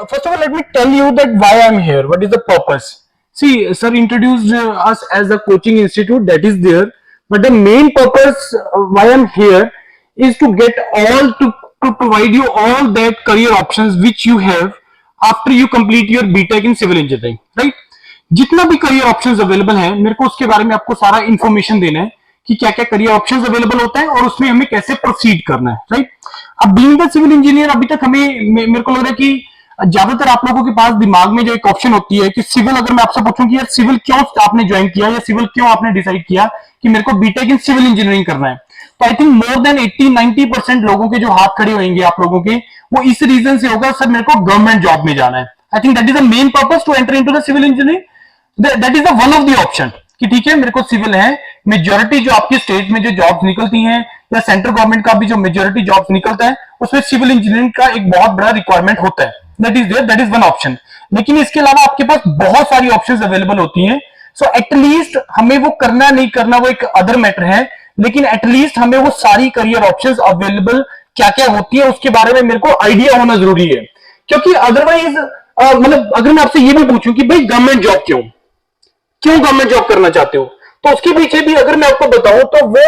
first of all, let me tell you that why I'm here. What is the purpose? See, sir introduced us as a coaching institute that is there, but the main purpose why I'm here is to get all to provide you all that career options which you have after you complete your BTech in civil engineering, right? जितना भी career options available है मेरे को उसके बारे में आपको सारा इंफॉर्मेशन देना है कि क्या क्या करियर ऑप्शंस अवेलेबल होता है और उसमें हमें कैसे प्रोसीड करना है, राइट? अब बीइंग द सिविल इंजीनियर अभी तक मेरे को लग रहा है कि ज्यादातर आप लोगों के पास दिमाग में जो एक ऑप्शन होती है कि सिविल, अगर मैं आपसे पूछूं कि यार सिविल क्यों आपने ज्वाइन किया या सिविल क्यों आपने डिसाइड किया कि मेरे को बीटेक इन सिविल इंजीनियरिंग करना है, तो आई थिंक मोर देन 80-90% लोगों के जो हाथ खड़े होंगे आप लोगों के, वो इस रीजन से होगा सर मेरे को गवर्नमेंट जॉब में जाना है. I think that is the main purpose to enter into the civil engineering. That is the one of the option कि ठीक है मेरे को सिविल है. मेजोरिटी जो आपकी स्टेट में जो जॉब्स निकलती हैं या सेंट्रल गवर्नमेंट का भी जो मेजोरिटी जॉब्स निकलता है उसमें सिविल इंजीनियरिंग का एक बहुत बड़ा रिक्वायरमेंट होता है. That is there, that is one option. लेकिन इसके अलावा आपके पास बहुत सारी ऑप्शंस अवेलेबल होती हैं. सो एटलीस्ट हमें वो करना नहीं करना वो एक अदर मैटर है, लेकिन एटलीस्ट हमें वो सारी करियर ऑप्शंस अवेलेबल क्या क्या होती है उसके बारे में मेरे को आइडिया होना जरूरी है. क्योंकि अदरवाइज मतलब अगर मैं आपसे ये भी पूछूं कि भाई गवर्नमेंट जॉब क्यों गवर्नमेंट जॉब करना चाहते हो, तो उसके पीछे भी अगर मैं आपको बताऊं तो वो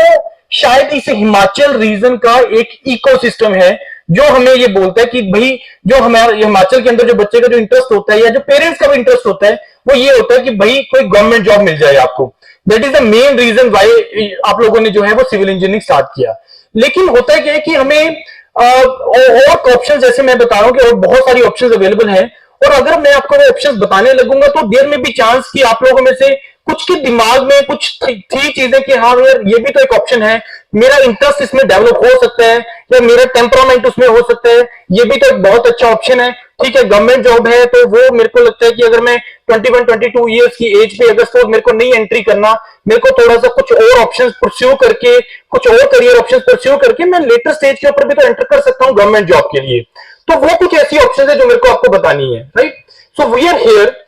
शायद इस हिमाचल रीजन का एक इकोसिस्टम है जो हमें ये बोलता है कि भाई जो हमारे हिमाचल के अंदर जो बच्चे का जो इंटरेस्ट होता है या जो पेरेंट्स का भी इंटरेस्ट होता है वो ये होता है कि भाई कोई गवर्नमेंट जॉब मिल जाए आपको. That is the main reason why आप लोगों ने जो है वो सिविल इंजीनियरिंग स्टार्ट किया. लेकिन होता है क्या है कि हमें और ऑप्शन जैसे मैं बता रहा हूं कि और बहुत सारी ऑप्शन अवेलेबल है, और अगर मैं आपको वो ऑप्शंस बताने लगूंगा तो देयर में भी चांस कि आप लोगों में से कुछ के दिमाग में कुछ थी चीजें कि हाँ यार ये भी तो एक ऑप्शन है, मेरा इंटरेस्ट इसमें डेवलप हो सकता है या मेरा टेम्परामेंट उसमें हो सकता है, ये भी तो एक बहुत अच्छा ऑप्शन है. ठीक है, गवर्नमेंट जॉब है तो वो मेरे को लगता है कि अगर मैं 21-22 ईयर्स की एज पे अगर तो मेरे को नहीं एंट्री करना, मेरे को थोड़ा सा कुछ और ऑप्शन परस्यू करके कुछ और करियर ऑप्शन परस्यू करके मैं लेटर स्टेज के ऊपर भी तो एंटर कर सकता हूँ गवर्नमेंट जॉब के लिए. तो वो कुछ ऐसी ऑप्शन है जो मेरे को आपको बतानी है, right? So we are here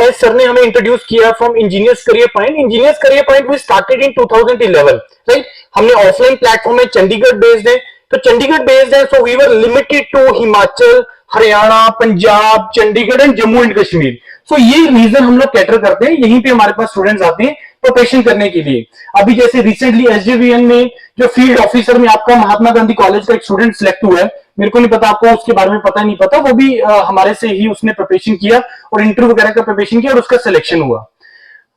as sir ने हमें इंट्रोड्यूस किया from engineers career point. Engineers career point we started in 2011, right? हमने ऑफलाइन प्लेटफॉर्म है, चंडीगढ़ बेस्ड है, तो चंडीगढ़ बेस्ड है. So we were limited to Himachal, Haryana, Punjab, Chandigarh and Jammu and Kashmir. So ये region हम लोग कैटर करते हैं, यहीं पे हमारे पास स्टूडेंट्स आते हैं प्रोफेशन करने के लिए. अभी जैसे रिसेंटली एसजेवीएन में जो फील्ड ऑफिसर में आपका महात्मा गांधी कॉलेज का एक स्टूडेंट सिलेक्ट हुआ है, मेरे को नहीं पता आपको उसके बारे में पता नहीं पता, वो भी हमारे से ही उसने प्रिपरेशन किया और इंटरव्यू वगैरह का प्रिपरेशन किया और उसका सिलेक्शन हुआ.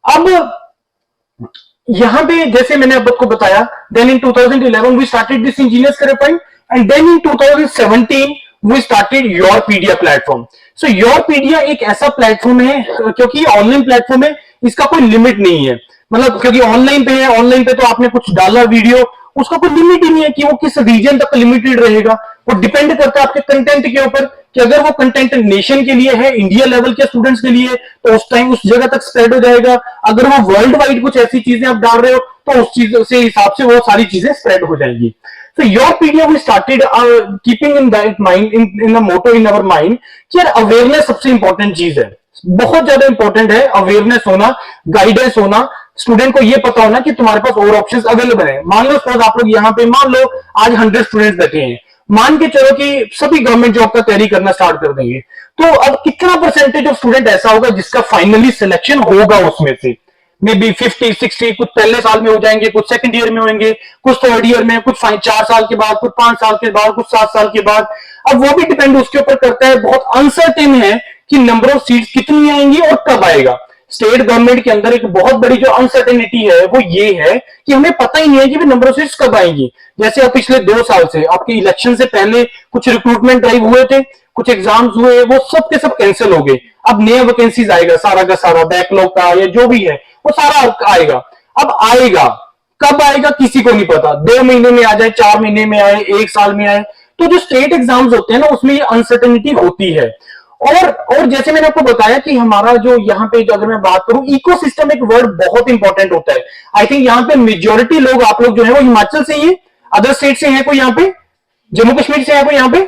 अब यहां पे जैसे मैंने आपको बताया, then in 2011 we started this engineers career point and then in 2017 we started Yourpedia platform. So Yourpedia एक ऐसा प्लेटफॉर्म है क्योंकि ऑनलाइन प्लेटफॉर्म है, इसका कोई लिमिट नहीं है. मतलब क्योंकि ऑनलाइन पे है, ऑनलाइन पे तो आपने कुछ डाला वीडियो, उसका कोई लिमिट ही नहीं है कि वो किस रीजन तक लिमिटेड रहेगा. वो डिपेंड करता है आपके कंटेंट के ऊपर कि अगर वो कंटेंट नेशन के लिए है, इंडिया लेवल के स्टूडेंट्स के लिए, तो उस टाइम उस जगह तक स्प्रेड हो जाएगा. अगर वो वर्ल्ड वाइड कुछ ऐसी चीजें आप डाल रहे हो तो उस चीज से हिसाब से वो सारी चीजें स्प्रेड हो जाएंगी. So Yourpedia we started keeping in that mind in the motto in our mind कि यार अवेयरनेस सबसे इंपॉर्टेंट चीज है, बहुत ज्यादा इंपॉर्टेंट है अवेयरनेस होना, गाइडेंस होना, स्टूडेंट को ये पता होना कि तुम्हारे पास और ऑप्शंस अवेलेबल है. मान लो सपोज आप लोग यहाँ पे मान लो आज 100 स्टूडेंट्स बैठे हैं, मान के चलो कि सभी गवर्नमेंट जॉब का तैयारी करना स्टार्ट कर देंगे, तो अब कितना परसेंटेज ऑफ स्टूडेंट ऐसा होगा जिसका फाइनली सिलेक्शन होगा? उसमें से मे बी 50-60 कुछ पहले साल में हो जाएंगे, कुछ सेकंड ईयर में होंगे, कुछ थर्ड ईयर में, कुछ 4 साल के बाद, कुछ 5 साल के बाद, कुछ 7 साल के बाद. अब वो भी डिपेंड उसके ऊपर करता है, बहुत अनसर्टेन है कि नंबर ऑफ सीट्स कितनी आएंगी और कब आएगा. स्टेट गवर्नमेंट के अंदर एक बहुत बड़ी जो अनसर्टेनिटी है वो ये है कि हमें पता ही नहीं है कि नंबर ऑफ सीट्स कब आएंगी. जैसे अब पिछले 2 साल से आपके इलेक्शन से पहले कुछ रिक्रूटमेंट ड्राइव हुए थे, कुछ एग्जाम्स हुए, वो सब के सब कैंसिल हो गए. अब नया वैकेंसीज आएगा, सारा का सारा बैकलॉग का या जो भी है वो सारा आएगा. अब आएगा, कब आएगा किसी को नहीं पता, 2 महीने में आ जाए, 4 महीने में आए, 1 साल में आए. तो जो स्टेट एग्जाम्स होते हैं ना उसमें ये अनसर्टेनिटी होती है. और जैसे मैंने आपको बताया कि हमारा जो यहाँ पे अगर मैं बात करूं, इकोसिस्टम एक वर्ड बहुत इंपॉर्टेंट होता है. आई थिंक यहाँ पे मेजोरिटी लोग आप लोग जो है वो हिमाचल से ही है, अदर स्टेट से है कोई यहाँ पे, जम्मू कश्मीर से है कोई यहाँ पे,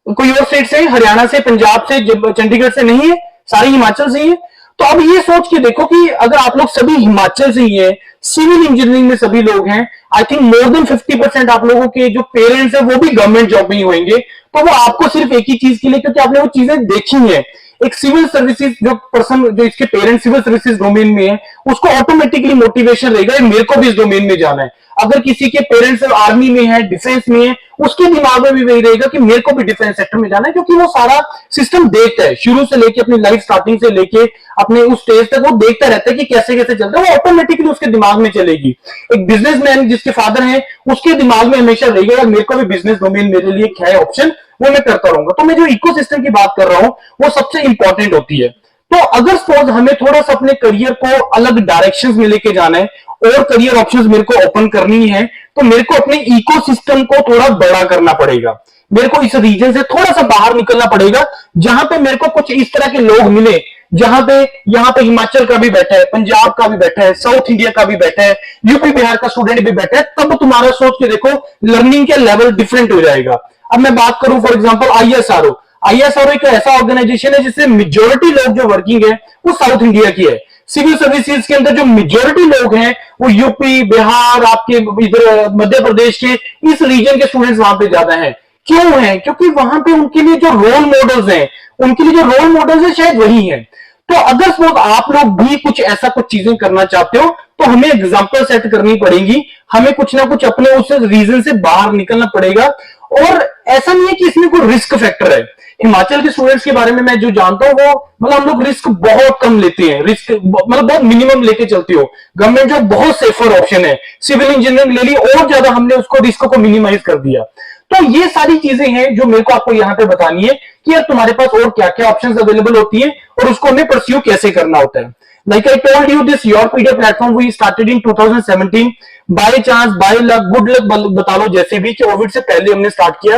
कोई और स्टेट से, हरियाणा से, पंजाब से, चंडीगढ़ से नहीं है, सारे हिमाचल से ही है. तो अब ये सोच के देखो कि अगर आप लोग सभी हिमाचल से ही हैं, सिविल इंजीनियरिंग में सभी लोग हैं, आई थिंक मोर देन 50% आप लोगों के जो पेरेंट्स हैं वो भी गवर्नमेंट जॉब में ही होंगे। तो वो आपको सिर्फ एक ही चीज के लिए, क्योंकि आपने वो चीजें देखी हैं, एक सिविल सर्विसेज जो पर्सन, जो इसके पेरेंट्स सिविल सर्विसेज डोमेन में है, उसको ऑटोमेटिकली मोटिवेशन रहेगा मेरे को भी इस डोमेन में जाना है। अगर किसी के पेरेंट्स आर्मी में है, डिफेंस में है, उसके दिमाग में भी वही रहेगा कि मेरे को भी डिफेंस सेक्टर में जाना है, क्योंकि वो सारा सिस्टम देखता है शुरू से लेके, अपनी लाइफ स्टार्टिंग से लेके अपने उस स्टेज तक वो देखता रहता है कि कैसे कैसे चलता है, वो ऑटोमेटिकली उसके दिमाग में चलेगी। एक बिजनेसमैन जिसके फादर है, उसके दिमाग में हमेशा रहेगा यार मेरे को भी बिजनेस डोमेन मेरे लिए क्या है ऑप्शन, वो मैं करता रहूंगा। तो मैं जो इकोसिस्टम की बात कर रहा हूं वो सबसे इंपॉर्टेंट होती है। तो अगर सपोज हमें थोड़ा सा अपने करियर को अलग डायरेक्शंस में लेके जाना है और करियर ऑप्शंस मेरे को ओपन करनी है, तो मेरे को अपने इकोसिस्टम को थोड़ा बड़ा करना पड़ेगा। मेरे को इस रीजन से थोड़ा सा बाहर निकलना पड़ेगा, जहां पे मेरे को कुछ इस तरह के लोग मिले, जहां पे यहाँ पे हिमाचल का भी बैठा है, पंजाब का भी बैठा है, साउथ इंडिया का भी बैठा है, यूपी बिहार का स्टूडेंट भी बैठा है। तब तुम्हारा सोच के देखो लर्निंग का लेवल डिफरेंट हो जाएगा। अब मैं बात करूं फॉर एग्जांपल आईएसआरओ, आईएसआरओ एक ऐसा ऑर्गेनाइजेशन है जिससे मेजोरिटी लोग जो वर्किंग है वो साउथ इंडिया की है। सिविल सर्विसेज के अंदर जो मेजोरिटी लोग हैं वो यूपी बिहार, आपके इधर मध्य प्रदेश के इस रीजन के स्टूडेंट्स वहां पे ज्यादा हैं। क्यों है? क्योंकि वहां पे उनके लिए जो रोल मॉडल्स हैं, उनके लिए जो रोल मॉडल्स है शायद वही है। तो अगर सपोज आप लोग भी कुछ ऐसा कुछ चीजें करना चाहते हो तो हमें एग्जांपल सेट करनी पड़ेगी, हमें कुछ ना कुछ अपने उस रीजन से बाहर निकलना पड़ेगा। और ऐसा नहीं है कि इसमें कोई रिस्क फैक्टर है। हिमाचल के स्टूडेंट्स के बारे में मैं जो जानता हूं वो मतलब हम लोग रिस्क बहुत कम लेते हैं, रिस्क मतलब बहुत मिनिमम लेके चलते हो। गवर्नमेंट जॉब बहुत सेफर ऑप्शन है, सिविल इंजीनियरिंग ले ली और ज्यादा हमने उसको रिस्क को मिनिमाइज कर दिया। तो ये सारी चीजें हैं जो मेरे को आपको यहाँ पे बतानी है कि यार तुम्हारे पास और क्या क्या ऑप्शंस अवेलेबल होती है और उसको हमें परस्यू कैसे करना होता है। Like I told you, this YourPedia platform we started in 2017 by chance, by luck, good luck बता लो, जैसे भी कि कोविड से पहले हमने स्टार्ट किया।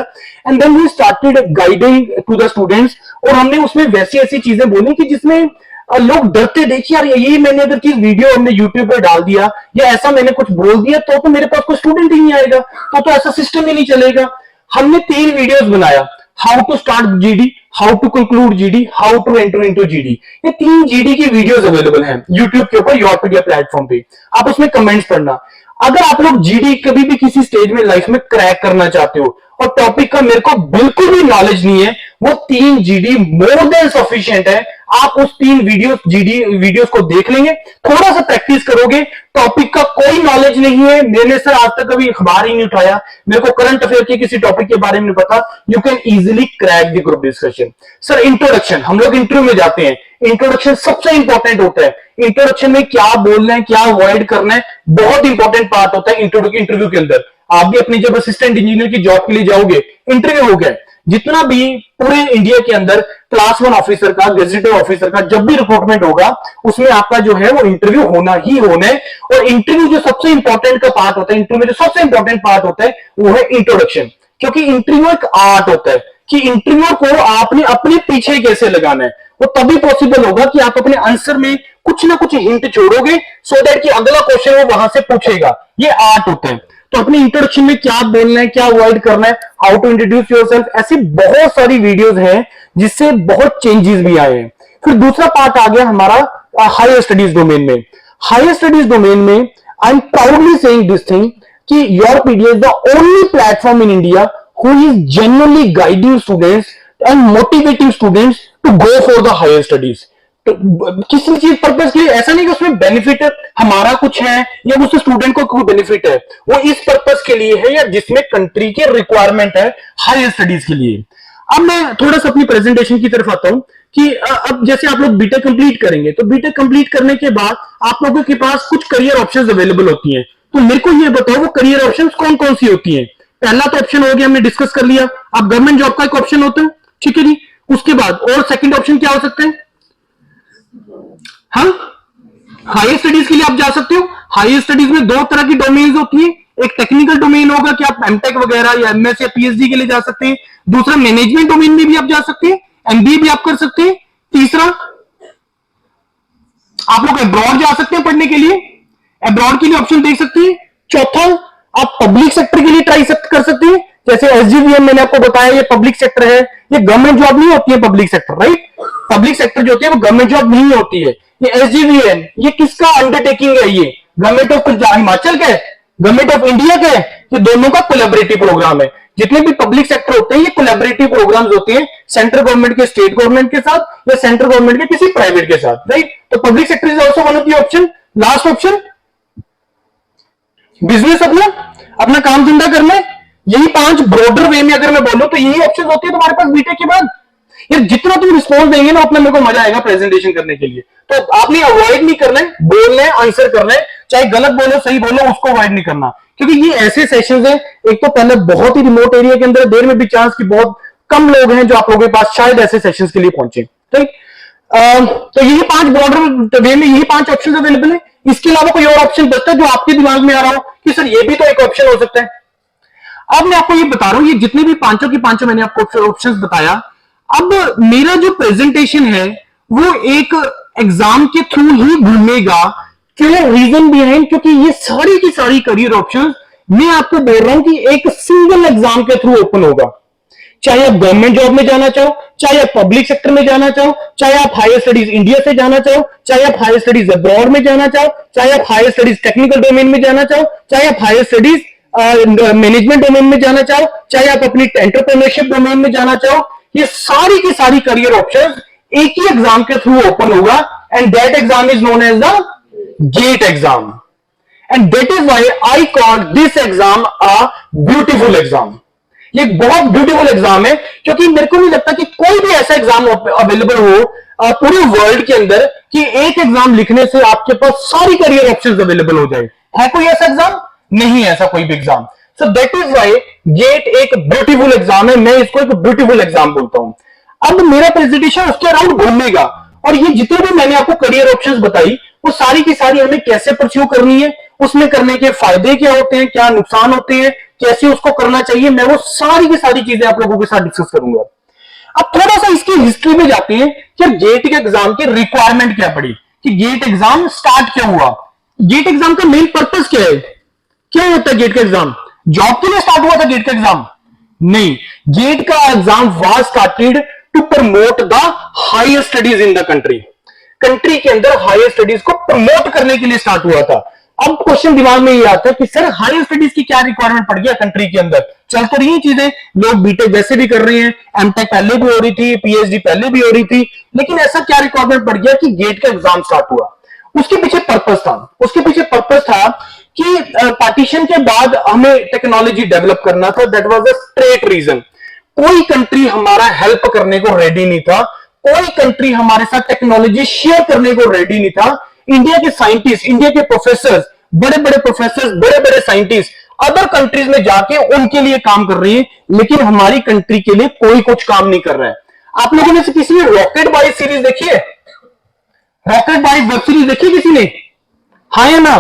And then we started guiding to the students, और हमने उसमें वैसी ऐसी चीजें बोली कि जिसमें लोग डरते थे कि यार ये मैंने अगर किस वीडियो हमने यूट्यूब पर डाल दिया या ऐसा मैंने कुछ बोल दिया तो मेरे पास कोई स्टूडेंट ही नहीं आएगा, तो ऐसा सिस्टम ही नहीं चलेगा। हमने 3 वीडियोस बनाया, how to start GD, how to conclude GD, how to enter into GD. ये 3 जीडी की वीडियोस अवेलेबल हैं यूट्यूब के ऊपर YourPedia प्लेटफॉर्म पे, आप उसमें कमेंट्स पढ़ना। अगर आप लोग जीडी कभी भी किसी स्टेज में लाइफ में क्रैक करना चाहते हो और टॉपिक का मेरे को बिल्कुल भी नॉलेज नहीं है, वो 3 जीडी मोर देन सफिशिएंट है। आप उस 3 वीडियोस को देख लेंगे, थोड़ा सा प्रैक्टिस करोगे, टॉपिक का कोई नॉलेज नहीं है, मैंने सर आज तक कभी अखबार ही नहीं उठाया, मेरे को करंट अफेयर के किसी टॉपिक के बारे में नहीं पता, you can easily crack the group discussion. Sir introduction, हम लोग इंटरव्यू में जाते हैं, इंट्रोडक्शन सबसे इंपॉर्टेंट होता है। इंट्रोडक्शन में क्या बोलना है, क्या अवॉइड करना है, बहुत इंपॉर्टेंट पार्ट होता है इंटरव्यू के अंदर। आप भी अपनी जब असिस्टेंट इंजीनियर की जॉब के लिए जाओगे, इंटरव्यू हो गया, जितना भी पूरे इंडिया के अंदर क्लास 1 ऑफिसर का, गेजेटेड ऑफिसर का जब भी रिक्रूटमेंट होगा उसमें आपका जो है वो इंटरव्यू होना ही होना है। और इंटरव्यू जो सबसे इंपॉर्टेंट का पार्ट होता है, इंटरव्यू जो सबसे इंपॉर्टेंट पार्ट होता है वो है इंट्रोडक्शन। क्योंकि इंटरव्यू एक आर्ट होता है कि इंटरव्यू को आपने अपने पीछे कैसे लगाना है, वो तभी पॉसिबल होगा कि आप अपने आंसर में कुछ ना कुछ हिंट छोड़ोगे सो दैट कि अगला क्वेश्चन वो वहां से पूछेगा। ये आर्ट होता है। तो अपने इंट्रोडक्शन में क्या बोलना है, क्या अवॉइड करना है, हाउ टू इंट्रोड्यूस योरसेल्फ, ऐसी बहुत सारी वीडियोस हैं जिससे बहुत चेंजेस भी आए हैं। फिर दूसरा पार्ट आ गया हमारा हायर स्टडीज डोमेन में। हायर स्टडीज डोमेन में I am proudly saying this thing कि YourPedia is the only platform in India who is genuinely guiding students and motivating students to go for the higher studies. तो किसी चीज purpose के लिए, ऐसा नहीं कि उसमें बेनिफिट हमारा कुछ है या उससे स्टूडेंट को कोई बेनिफिट है, वो इस पर्पज के लिए है या जिसमें कंट्री के रिक्वायरमेंट है हायर स्टडीज के लिए। अब मैं थोड़ा सा अपनी प्रेजेंटेशन की तरफ आता हूं कि अब जैसे आप लोग बीटेक कंप्लीट करेंगे तो बीटेक कंप्लीट करने के बाद आप लोगों के पास कुछ करियर ऑप्शंस अवेलेबल होती हैं। तो मेरे को ये बताओ वो करियर ऑप्शंस कौन कौन सी होती हैं। पहला तो ऑप्शन हो गया, हमने डिस्कस कर लिया, आप गवर्नमेंट जॉब का एक ऑप्शन होता है, ठीक है जी। उसके बाद और सेकंड ऑप्शन क्या हो सकते हैं? हाँ, हायर स्टडीज के लिए आप जा सकते हो। हायर स्टडीज में 2 तरह की डोमेन्स होती है, एक टेक्निकल डोमेन होगा कि आप एमटेक वगैरह या एमएस या पीएचडी के लिए जा सकते हैं। दूसरा मैनेजमेंट डोमेन में भी आप जा सकते हैं, एमबीए भी आप कर सकते हैं। तीसरा आप लोग अब्रॉड जा सकते हैं पढ़ने के लिए, अब्रॉड के लिए ऑप्शन देख सकते हैं। चौथा आप पब्लिक सेक्टर के लिए ट्राई कर सकते हैं, जैसे एसजीवीएम मैंने आपको बताया ये पब्लिक सेक्टर है, ये गवर्नमेंट जॉब नहीं होती है public sector, right. Public sector जो होती है वो गवर्नमेंट जॉब नहीं होती है। ये एसजीवीएन ये किसका अंडरटेकिंग है? ये गवर्नमेंट ऑफ हिमाचल का है, गवर्नमेंट ऑफ इंडिया का है, ये दोनों का कोलैबोरेटिव प्रोग्राम है। जितने भी पब्लिक सेक्टर होते हैं ये कोलैबोरेटिव प्रोग्राम्स होते हैं सेंट्रल गवर्नमेंट के, स्टेट गवर्नमेंट के साथ या सेंट्रल गवर्नमेंट के किसी प्राइवेट के साथ, राइट? तो public sector is also one of the option. Last option business, अपना अपना काम धंधा करना है। यही 5 ब्रॉडर वे में अगर मैं बोलूं तो यही ऑप्शन होते हैं तुम्हारे पास बीटेक के बाद। यार जितना तुम रिस्पॉन्स देंगे ना उतना मेरे को मजा आएगा प्रेजेंटेशन करने के लिए। तो आपने अवॉइड नहीं करना है, बोलना है, आंसर करना है, चाहे गलत बोलो सही बोलो, उसको अवॉइड नहीं करना। क्योंकि ये ऐसे सेशंस हैं, एक तो पहले बहुत ही रिमोट एरिया के अंदर, देर में भी चांस कि बहुत कम लोग हैं जो आप लोगों के पास शायद ऐसे सेशंस के लिए पहुंचे, ठीक? तो यही 5 ब्रॉडर वे में यही 5 ऑप्शन अवेलेबल है। इसके अलावा कोई और ऑप्शन बचता है जो आपके दिमाग में आ रहा हो कि सर ये भी तो एक ऑप्शन हो सकता है? अब मैं आपको ये बता रहा हूं, ये जितने भी पांचों की पांचों मैंने आपको ऑप्शंस बताया। अब मेरा जो प्रेजेंटेशन है वो एक एग्जाम के थ्रू ही घूमेगा। क्यों? रीजन बिहाइंड, क्योंकि ये सारी की सारी करियर ऑप्शंस मैं आपको बोल रहा हूं कि एक सिंगल एग्जाम के थ्रू ओपन होगा। चाहे आप गवर्नमेंट जॉब में जाना चाहो, चाहे आप पब्लिक सेक्टर में जाना चाहो, चाहे आप हायर स्टडीज इंडिया से जाना चाहो, चाहे आप हायर स्टडीज अब्रॉड में जाना चाहो, चाहे आप हायर स्टडीज टेक्निकल डोमेन में जाना चाहो, चाहे आप हायर स्टडीज मैनेजमेंट डोमेन में जाना चाहो, चाहे आप अपनी एंटरप्रेन्योरशिप डोमेन में जाना चाहो, ये सारी की सारी करियर ऑप्शंस एक ही एग्जाम के थ्रू ओपन होगा। And that exam is known as the GATE exam. And that is why I call this exam a beautiful exam. ये बहुत ब्यूटीफुल एग्जाम है, क्योंकि मेरे को नहीं लगता कि कोई भी ऐसा एग्जाम अवेलेबल हो पूरे वर्ल्ड के अंदर कि एक एग्जाम लिखने से आपके पास सारी करियर ऑप्शंस अवेलेबल हो जाए। है कोई ऐसा एग्जाम? नहीं है ऐसा कोई भी exam. So that is why GATE एक ब्यूटीफुल एग्जाम है, मैं इसको एक ब्यूटीफुल एग्जाम बोलता हूं। अब मेरा प्रेजेंटेशन उसके अराउंड घूमेगा, और ये जितने भी मैंने आपको करियर ऑप्शंस बताई वो सारी की सारी हमें कैसे परस्यू करनी है, उसमें करने के फायदे क्या होते हैं, क्या नुकसान होते हैं, कैसे उसको करना चाहिए, मैं वो सारी की सारी चीजें आप लोगों के साथ डिस्कस करूंगा। अब थोड़ा सा इसकी हिस्ट्री में जाते हैं कि गेट के एग्जाम की रिक्वायरमेंट क्या पड़ी, कि गेट एग्जाम स्टार्ट क्यों हुआ, गेट एग्जाम का मेन पर्पस क्या है, क्यों होता है गेट का एग्जाम? जॉब के लिए स्टार्ट हुआ था गेट का एग्जाम? नहीं, गेट का exam was started to promote the higher studies in the country. Country के अंदर हायर स्टडीज को प्रमोट करने के लिए स्टार्ट हुआ था। अब क्वेश्चन दिमाग में ये आता है कि सर हायर स्टडीज की क्या रिक्वायरमेंट पड़ गया कंट्री के अंदर? चल तो रही चीजें, लोग बीटेक वैसे भी कर रहे हैं, एमटेक पहले भी हो रही थी, पीएचडी पहले भी हो रही थी, लेकिन ऐसा क्या रिक्वायरमेंट पड़ गया कि गेट का एग्जाम स्टार्ट हुआ? उसके पीछे पर्पस था, उसके पीछे पर्पस था कि पार्टीशन के बाद हमें टेक्नोलॉजी डेवलप करना था। That was a straight reason. कोई कंट्री हमारा हेल्प करने को रेडी नहीं था, कोई कंट्री हमारे साथ टेक्नोलॉजी शेयर करने को रेडी नहीं था। इंडिया के साइंटिस्ट, इंडिया के प्रोफेसर, बड़े बड़े प्रोफेसर, बड़े बड़े साइंटिस्ट अदर कंट्रीज में जाके उनके लिए काम कर रही है, लेकिन हमारी कंट्री के लिए कोई कुछ काम नहीं कर रहा है। आप लोगों ने से किसी ने रॉकेट बॉयज सीरीज देखी है? रॉकेट बॉयज वेब सीरीज देखी किसी ने? हाँ या ना?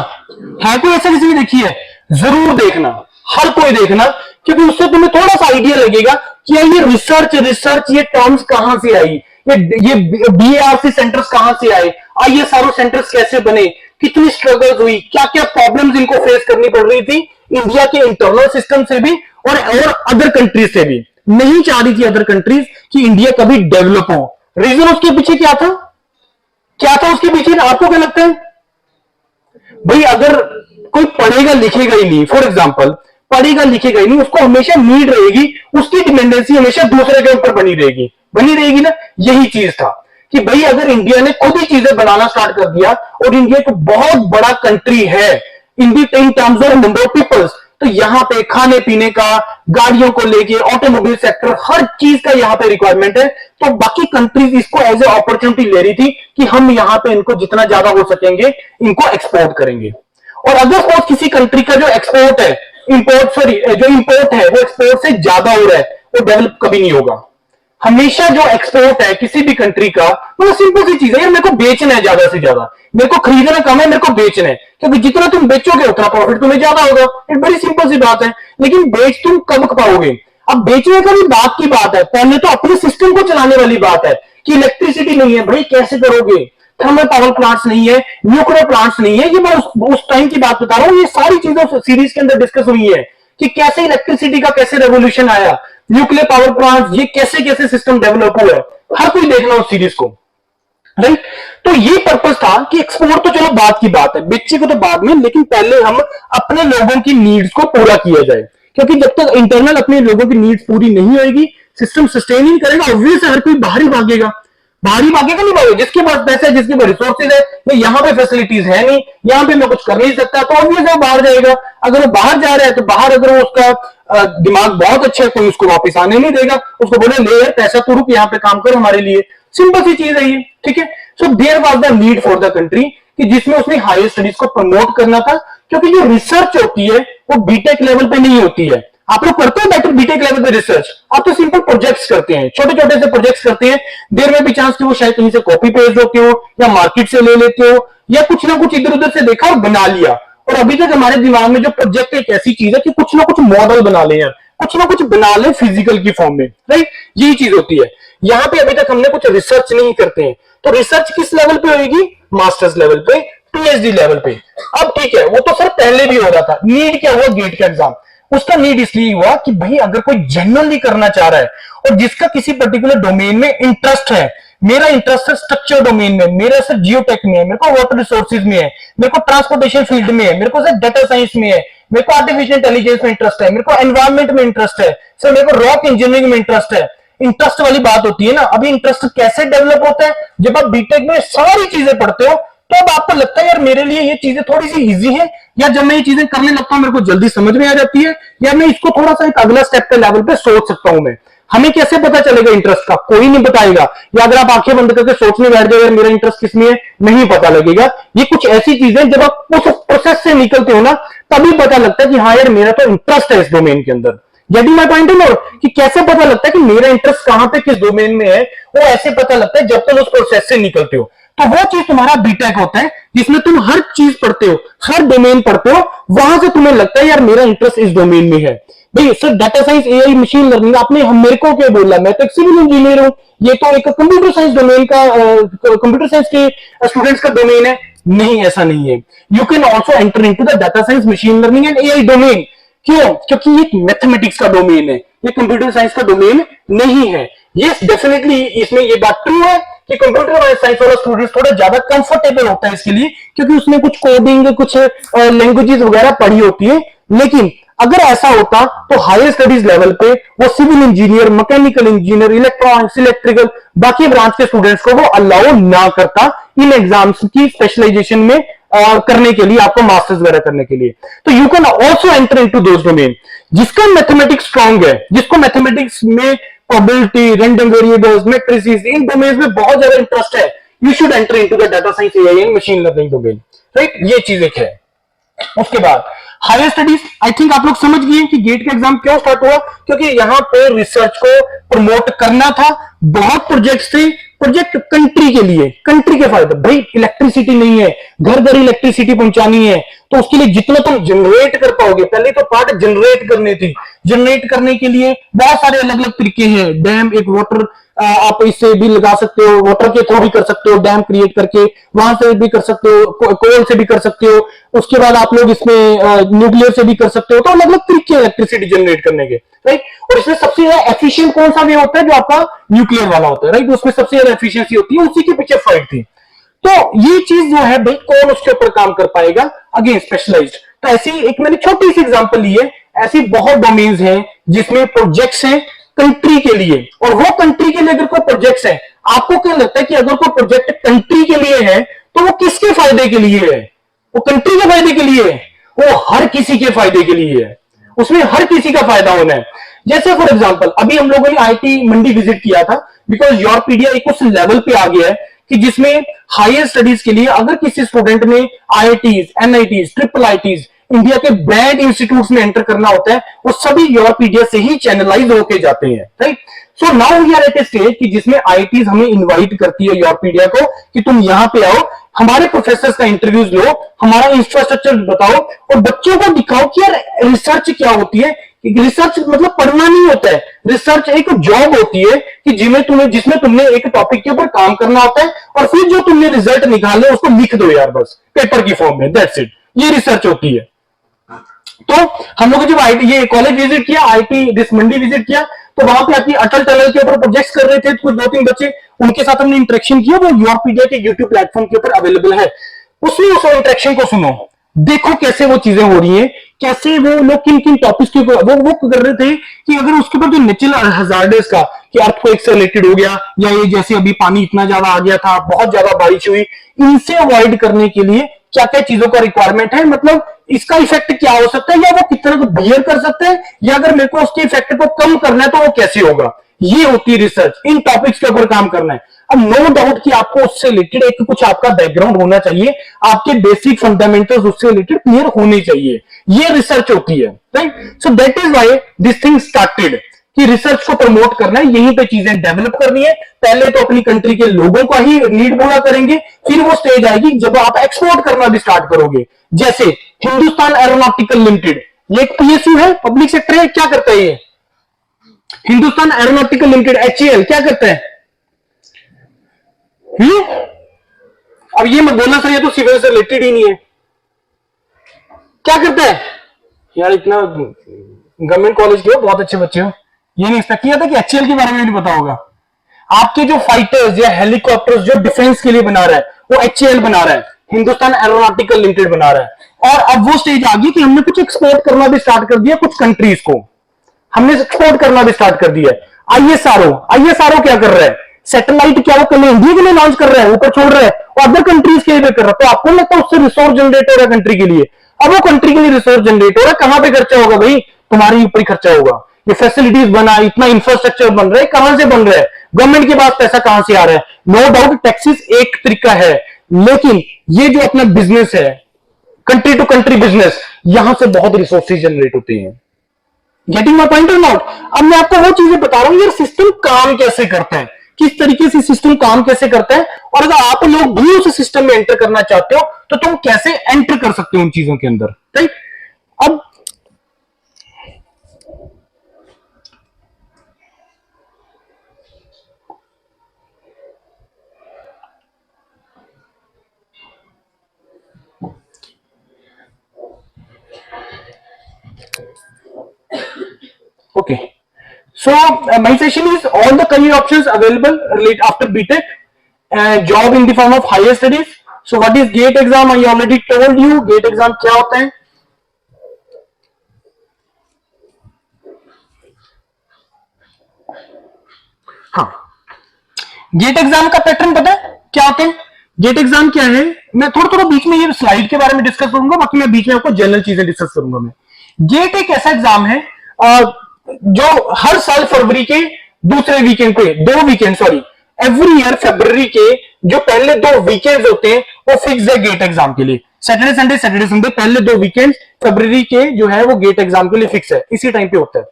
है कोई ऐसा किसी ने देखी है? जरूर देखना, हर कोई देखना, क्योंकि उससे तुम्हें थोड़ा सा आइडिया लगेगा कि ये रिसर्च ये टर्म्स कहां से आई, ये बीएआरसी सेंटर्स कहां से आए, आईएसआरओ सेंटर्स कैसे बने, कितनी स्ट्रगल्स हुई, क्या क्या प्रॉब्लम्स इनको फेस करनी पड़ रही थी इंडिया के इंटरनल सिस्टम से भी और अदर कंट्रीज से भी। नहीं चाह रही थी अदर कंट्रीज कि इंडिया कभी डेवलप हो। रीजन उसके पीछे क्या था? क्या था उसके पीछे? आपको क्या लगता है भाई? अगर कोई पढ़ेगा लिखेगा ही नहीं, फॉर एग्जाम्पल पढ़ेगा लिखेगा ही नहीं, उसको हमेशा नीड रहेगी, उसकी डिपेंडेंसी हमेशा दूसरे के ऊपर बनी रहेगी ना। यही चीज था कि भाई अगर इंडिया ने खुद ही चीजें बनाना स्टार्ट कर दिया, और इंडिया एक बहुत बड़ा कंट्री है in terms of number of peoples, तो यहाँ पे खाने पीने का, गाड़ियों को लेके, ऑटोमोबाइल सेक्टर, हर चीज का यहाँ पे रिक्वायरमेंट है। तो बाकी कंट्रीज इसको एज ए अपॉर्चुनिटी ले रही थी कि हम यहाँ पे इनको जितना ज्यादा हो सकेंगे इनको एक्सपोर्ट करेंगे। और अगर सपोज किसी कंट्री का जो एक्सपोर्ट है, जो इंपोर्ट है वो एक्सपोर्ट से ज्यादा हो रहा है, वो डेवलप कभी नहीं होगा। हमेशा जो एक्सपोर्ट है किसी भी कंट्री का, वो सिंपल सी चीज है, मेरे को बेचना है ज्यादा से ज्यादा, मेरे को खरीदना कम है, मेरे को बेचना है, क्योंकि जितना तुम बेचोगे उतना प्रॉफिट तुम्हें ज्यादा होगा। एक बड़ी सिंपल सी बात है। लेकिन बेच तुम कब पाओगे? अब बेचने का भी बात की बात है, पहले तो अपने सिस्टम को चलाने वाली बात है कि इलेक्ट्रिसिटी नहीं है भाई, कैसे करोगे? थर्मल पावर प्लांट्स नहीं है, न्यूक्लियर प्लांट्स नहीं है। ये मैं उस टाइम की बात बता रहा हूँ। ये सारी चीजें सीरीज के अंदर डिस्कस हुई है कि कैसे इलेक्ट्रिसिटी का कैसे रेवोल्यूशन आया, न्यूक्लियर पावर प्लांट, ये कैसे कैसे सिस्टम डेवलप हुआ है। हर कोई देखना उस सीरीज को, राइट। तो ये पर्पस था कि एक्सपोर्ट तो चलो बात की बात है, बच्चे को तो बाद में, लेकिन पहले हम अपने लोगों की नीड्स को पूरा किया जाए, क्योंकि जब तक इंटरनल अपने लोगों की नीड्स पूरी नहीं होगी, सिस्टम सस्टेन ही करेगा, ऑब्वियस हर कोई बाहर ही भागेगा, बाहर ही भागेगा, नहीं भागेगा। जिसके पास पैसा है, जिसके पास रिसोर्सेज है, तो यहाँ पे फैसिलिटीज है नहीं, यहाँ पे मैं कुछ कर नहीं सकता, तो ऑब्वियस है बाहर जाएगा। अगर वो बाहर जा रहा है तो बाहर अगर वो उसका दिमाग बहुत अच्छा है, कोई उसको वापस आने नहीं देगा, उसको बोले ले यार पैसा तू रुक, यहाँ पे काम कर हमारे लिए, सिंपल सी चीज है ये, ठीक है। So there was the need for the country कि जिसमें उसने हायर स्टडीज को प्रमोट करना था, क्योंकि जो रिसर्च होती है वो बीटेक लेवल पे नहीं होती है। आप लोग करते हो बेटर बीटेक लेवल पे रिसर्च, आप तो सिंपल प्रोजेक्ट्स करते हैं, छोटे छोटे से प्रोजेक्ट्स करते हैं, देर में भी चांस कि वो शायद कहीं से कॉपी पेस्ट होते हो या मार्केट से ले लेते हो या कुछ ना कुछ इधर उधर से देखा और बना लिया। और अभी तक हमारे दिमाग में जो प्रोजेक्ट एक ऐसी चीज है कि कुछ ना कुछ मॉडल बना ले यार, कुछ ना कुछ बना ले फिजिकल की फॉर्म में, राइट, यही चीज होती है। यहाँ पे अभी तक हमने कुछ रिसर्च नहीं करते हैं, तो रिसर्च किस लेवल पे होगी? मास्टर्स लेवल पे, पीएचडी लेवल पे। अब ठीक है, वो तो सर पहले भी हो रहा था। नीड क्या हुआ? गेट का एग्जाम। उसका नीड इसलिए हुआ कि भाई अगर कोई जेन्युइनली करना चाह रहा है और जिसका किसी पर्टिकुलर डोमेन में इंटरेस्ट है, मेरा इंटरेस्ट है स्ट्रक्चर डोमेन में, मेरा सर जियोटेक में है, मेरे को वाटर रिसोर्सेज में है, मेरे को ट्रांसपोर्टेशन फील्ड में है, मेरे को सर डेटा साइंस में है, मेरे को आर्टिफिशियल इंटेलिजेंस में इंटरेस्ट है, मेरे को एनवायरमेंट में इंटरेस्ट है, सर मेरे को रॉक इंजीनियरिंग में इंटरेस्ट है। इंटरेस्ट वाली बात होती है ना। अभी इंटरेस्ट कैसे डेवलप होता है? जब आप बीटेक में सारी चीजें पढ़ते हो तो अब आपको लगता है यार मेरे लिए ये चीजें थोड़ी सी इजी है, या जब मैं ये चीजें करने लगता हूं मेरे को जल्दी समझ में आ जाती है, या मैं इसको थोड़ा सा एक अगला स्टेप के लेवल पे सोच सकता हूं मैं। हमें कैसे पता चलेगा इंटरेस्ट का? कोई नहीं बताएगा। या अगर आप आंखें बंद करके सोचने बैठ जाए यार मेरा इंटरेस्ट किसमें है, नहीं पता लगेगा। ये कुछ ऐसी चीजें जब आप उस प्रोसेस से निकलते हो ना, तभी पता लगता है कि हाँ यार मेरा तो इंटरेस्ट है इस डोमेन के अंदर। यदि मैं पॉइंट है ना कि कैसे पता लगता है कि मेरा इंटरेस्ट कहां पे किस डोमेन में है, वो ऐसे पता लगता है जब तक उस प्रोसेस से निकलते हो। तो वो चीज तुम्हारा बीटेक होता है जिसमें तुम हर चीज पढ़ते हो, हर डोमेन पढ़ते हो, वहां से तुम्हें लगता है यार मेरा इंटरेस्ट इस डोमेन में है। भाई sir data science, AI, machine learning, आपने मेरे को क्या बोला? मैं तो एक सिविल इंजीनियर हूं, ये तो एक कंप्यूटर साइंस डोमेन का, कंप्यूटर साइंस के स्टूडेंट्स का डोमेन है। नहीं, ऐसा नहीं है। You can also enter into the data science, machine learning and AI domain. क्यों? क्योंकि ये मैथमेटिक्स का डोमेन है, ये कंप्यूटर साइंस का डोमेन नहीं है। यस डेफिनेटली इसमें ये बात ट्रू है कि कंप्यूटर साइंस वाला स्टूडेंट थोड़ा ज्यादा कंफर्टेबल होता है इसके लिए, क्योंकि उसने कुछ कोडिंग, कुछ लैंग्वेजेस वगैरह पढ़ी होती है। लेकिन अगर ऐसा होता तो हायर स्टडीज लेवल पे वो civil engineer, mechanical engineer, electronics, electrical, बाकी ब्रांच के स्टूडेंट्स को वो अलाउ ना करता इन एग्जाम्स की स्पेशलाइजेशन में करने के लिए, आपको मास्टर्स वगैरह करने के लिए। तो you can also enter into those domain जिसका मैथमेटिक्स स्ट्रांग है, जिसको मैथमेटिक्स में प्रोबेबिलिटी, रैंडम वेरिएबल्स, मैट्रिसेस, इन डोमेन्स में बहुत ज्यादा इंटरेस्ट है, you should enter into the data science, AI and machine learning domain, right. ये चीज एक है। उसके बाद हायर स्टडीज, आई थिंक आप लोग समझ गए कि गेट का एग्जाम क्यों स्टार्ट हुआ, क्योंकि यहां पे रिसर्च को प्रमोट करना था। बहुत प्रोजेक्ट्स थे, प्रोजेक्ट कंट्री के लिए, कंट्री के फायदे। भाई इलेक्ट्रिसिटी नहीं है, घर घर इलेक्ट्रिसिटी पहुंचानी है, तो उसके लिए जितना तुम जनरेट कर पाओगे, पहले तो पार्ट जनरेट करनी थी। जनरेट करने के लिए बहुत सारे अलग अलग तरीके हैं। डैम, एक वाटर, आप इससे भी लगा सकते हो, वाटर के थ्रू भी कर सकते हो, डैम क्रिएट करके, वहां से भी कर सकते हो, कोल से भी कर सकते हो। उसके बाद आप लोग इसमें न्यूक्लियर से भी कर सकते हो। तो अलग अलग तरीके इलेक्ट्रिसिटी जनरेट करने के, राइट। और इसमें सबसे ज्यादा एफिशिएंट कौन सा वे होता है? जो आपका न्यूक्लियर वाला होता है, राइट। उसमें सबसे ज्यादा एफिशिएंसी होती है, उसी के पीछे फाइट थी। तो ये चीज जो है भाई, कौन उसके ऊपर काम कर पाएगा? Again specialised. तो ऐसी एक मैंने छोटी सी एग्जांपल ली है, ऐसी बहुत डोमेन्स हैं जिसमें प्रोजेक्ट्स हैं कंट्री के लिए। और वो कंट्री के लिए अगर कोई प्रोजेक्ट्स है, आपको क्या लगता है कि अगर कोई प्रोजेक्ट कंट्री के लिए है तो वो किसके फायदे के लिए है? वो कंट्री के फायदे के लिए है, वो हर किसी के फायदे के लिए है, उसमें हर किसी का फायदा होना है। जैसे फॉर एग्जांपल अभी हम लोगों ने आईटी मंडी विजिट किया था, बिकॉज यूरोपीडिया एक उस लेवल पे आ गया है कि जिसमें हायर स्टडीज के लिए अगर किसी स्टूडेंट ने IITs, NITs, triple ITs, India के ब्रांड इंस्टीट्यूट्स में एंटर करना होता है, वो सभी यूरोपीडिया से ही चैनलाइज होके जाते हैं, right. So now we are at a stage कि जिसमें आईआईटीज हमें इनवाइट करती है यूरोपीडिया को कि तुम यहां पे आओ, हमारे प्रोफेसर का इंटरव्यूज लो, हमारा इंफ्रास्ट्रक्चर बताओ और बच्चों को दिखाओ कि यार रिसर्च क्या होती है। रिसर्च मतलब पढ़ना नहीं होता है, रिसर्च एक जॉब होती है कि जिसमें तुमने एक टॉपिक के ऊपर काम करना होता है और फिर जो तुमने रिजल्ट निकाले उसको लिख दो यार, बस पेपर की फॉर्म में, दैट्स इट। ये रिसर्च होती है। तो हम लोग जब ये कॉलेज विजिट किया, आईटी दिस मंडी विजिट किया, तो वहां पे आपकी अटल टनल के ऊपर प्रोजेक्ट्स कर रहे थे कुछ 2-3 बच्चे, उनके साथ हमने इंटरेक्शन किया, वो योरपीडिया के यूट्यूब प्लेटफॉर्म के ऊपर अवेलेबल है। उसमें उस इंटरेक्शन को सुनो, देखो कैसे वो चीजें हो रही हैं, कैसे वो लोग किन किन टॉपिक्स के ऊपर वो कर रहे थे कि अगर उसके ऊपर जो नेचुरल हजार्ड्स का कि अर्थक्वेक से रिलेटेड हो गया, या ये जैसे अभी पानी इतना ज्यादा आ गया था, बहुत ज्यादा बारिश हुई, इनसे अवॉइड करने के लिए क्या क्या चीजों का रिक्वायरमेंट है, मतलब इसका इफेक्ट क्या हो सकता है, या वो कितना को बियर कर सकते हैं, या अगर मेरे को उसके इफेक्ट को कम करना है तो वो कैसे होगा। ये होती है रिसर्च, इन टॉपिक्स के ऊपर काम करना है। अब नो डाउट कि आपको उससे रिलेटेड एक कुछ आपका बैकग्राउंड होना चाहिए, आपके बेसिक फंडामेंटल्स उससे रिलेटेड क्लियर होने चाहिए, ये रिसर्च होती है, right. So that is why this thing started कि रिसर्च को प्रमोट करना है, यहीं पे चीजें डेवलप करनी है। पहले तो अपनी कंट्री के लोगों का ही नीड पूरा करेंगे, फिर वो स्टेज आएगी जब आप एक्सपोर्ट करना भी स्टार्ट करोगे। जैसे हिंदुस्तान एरोनॉटिकल लिमिटेड, ये एक पीएसयू है, पब्लिक सेक्टर है, क्या करता है ये हिंदुस्तान एरोनॉटिकल लिमिटेड, एचएएल, क्या करता है? अब ये मत बोलना सर ये तो सिविल से रिलेटेड ही नहीं है, क्या करता है यार? इतना गवर्नमेंट कॉलेज के हो, बहुत अच्छे बच्चे हो, ये नहीं एक्सपेक्ट किया था कि एचएएल के बारे में नहीं पता होगा। आपके जो फाइटर्स या हेलीकॉप्टर्स जो डिफेंस के लिए बना रहा है वो एचएएल बना रहा है, हिंदुस्तान एरोनॉटिकल लिमिटेड बना रहा है। और अब वो स्टेज आ गई कि हमने कुछ एक्सपोर्ट करना भी स्टार्ट कर दिया, कुछ कंट्रीज को हमने एक्सपोर्ट करना भी स्टार्ट कर दिया है। आईएसआरओ क्या कर रहा है? सैटेलाइट क्या वो कल इंडिया के लिए लॉन्च कर रहा है, ऊपर छोड़ रहा है, और अदर कंट्रीज के लिए कर रहा है। तो आपको लगता है उससे रिसोर्स जनरेट हो रहा है कंट्री के लिए। अब वो कंट्री के लिए रिसोर्स जनरेट हो रहा है, कहां पे खर्चा होगा भाई? तुम्हारे ऊपर ही खर्चा होगा। ये फैसिलिटीज बना, इतना इंफ्रास्ट्रक्चर बन रहा है, कहां से बन रहा है? गवर्नमेंट के पास पैसा कहां से आ रहा है? नो डाउट टैक्सेस एक तरीका है, लेकिन ये जो अपना बिजनेस है, कंट्री टू कंट्री बिजनेस, यहां से बहुत रिसोर्सेज जनरेट होते हैं। गेटिंग माय पॉइंट और नॉट? अब मैं आपको वो चीजें बता रहा हूं यार, सिस्टम काम कैसे करता है, किस तरीके से सिस्टम काम कैसे करता है, और अगर आप लोग भी उस सिस्टम में एंटर करना चाहते हो तो तुम कैसे एंटर कर सकते हो उन चीजों के अंदर, राइट। अब okay, so my session is all the career options available after BTech, job in the form of higher studies. So what is GATE exam? I already told you GATE exam क्या होता है। हाँ, gate exam का pattern पता है क्या होता है? गेट एग्जाम क्या है, मैं थोड़ा थोड़ा बीच में ये स्लाइड के बारे में डिस्कस करूंगा, बाकी मैं बीच में आपको जनरल चीजें डिस्कस करूंगा। मैं गेट एक ऐसा एग्जाम है जो हर साल फरवरी के दूसरे वीकेंड पे, एवरी ईयर फरवरी के जो पहले 2 वीकेंड होते हैं वो फिक्स है गेट एग्जाम के लिए। सैटरडे संडे पहले 2 वीकेंड फरवरी के जो है वो गेट एग्जाम के लिए फिक्स है, इसी टाइम पे होता है।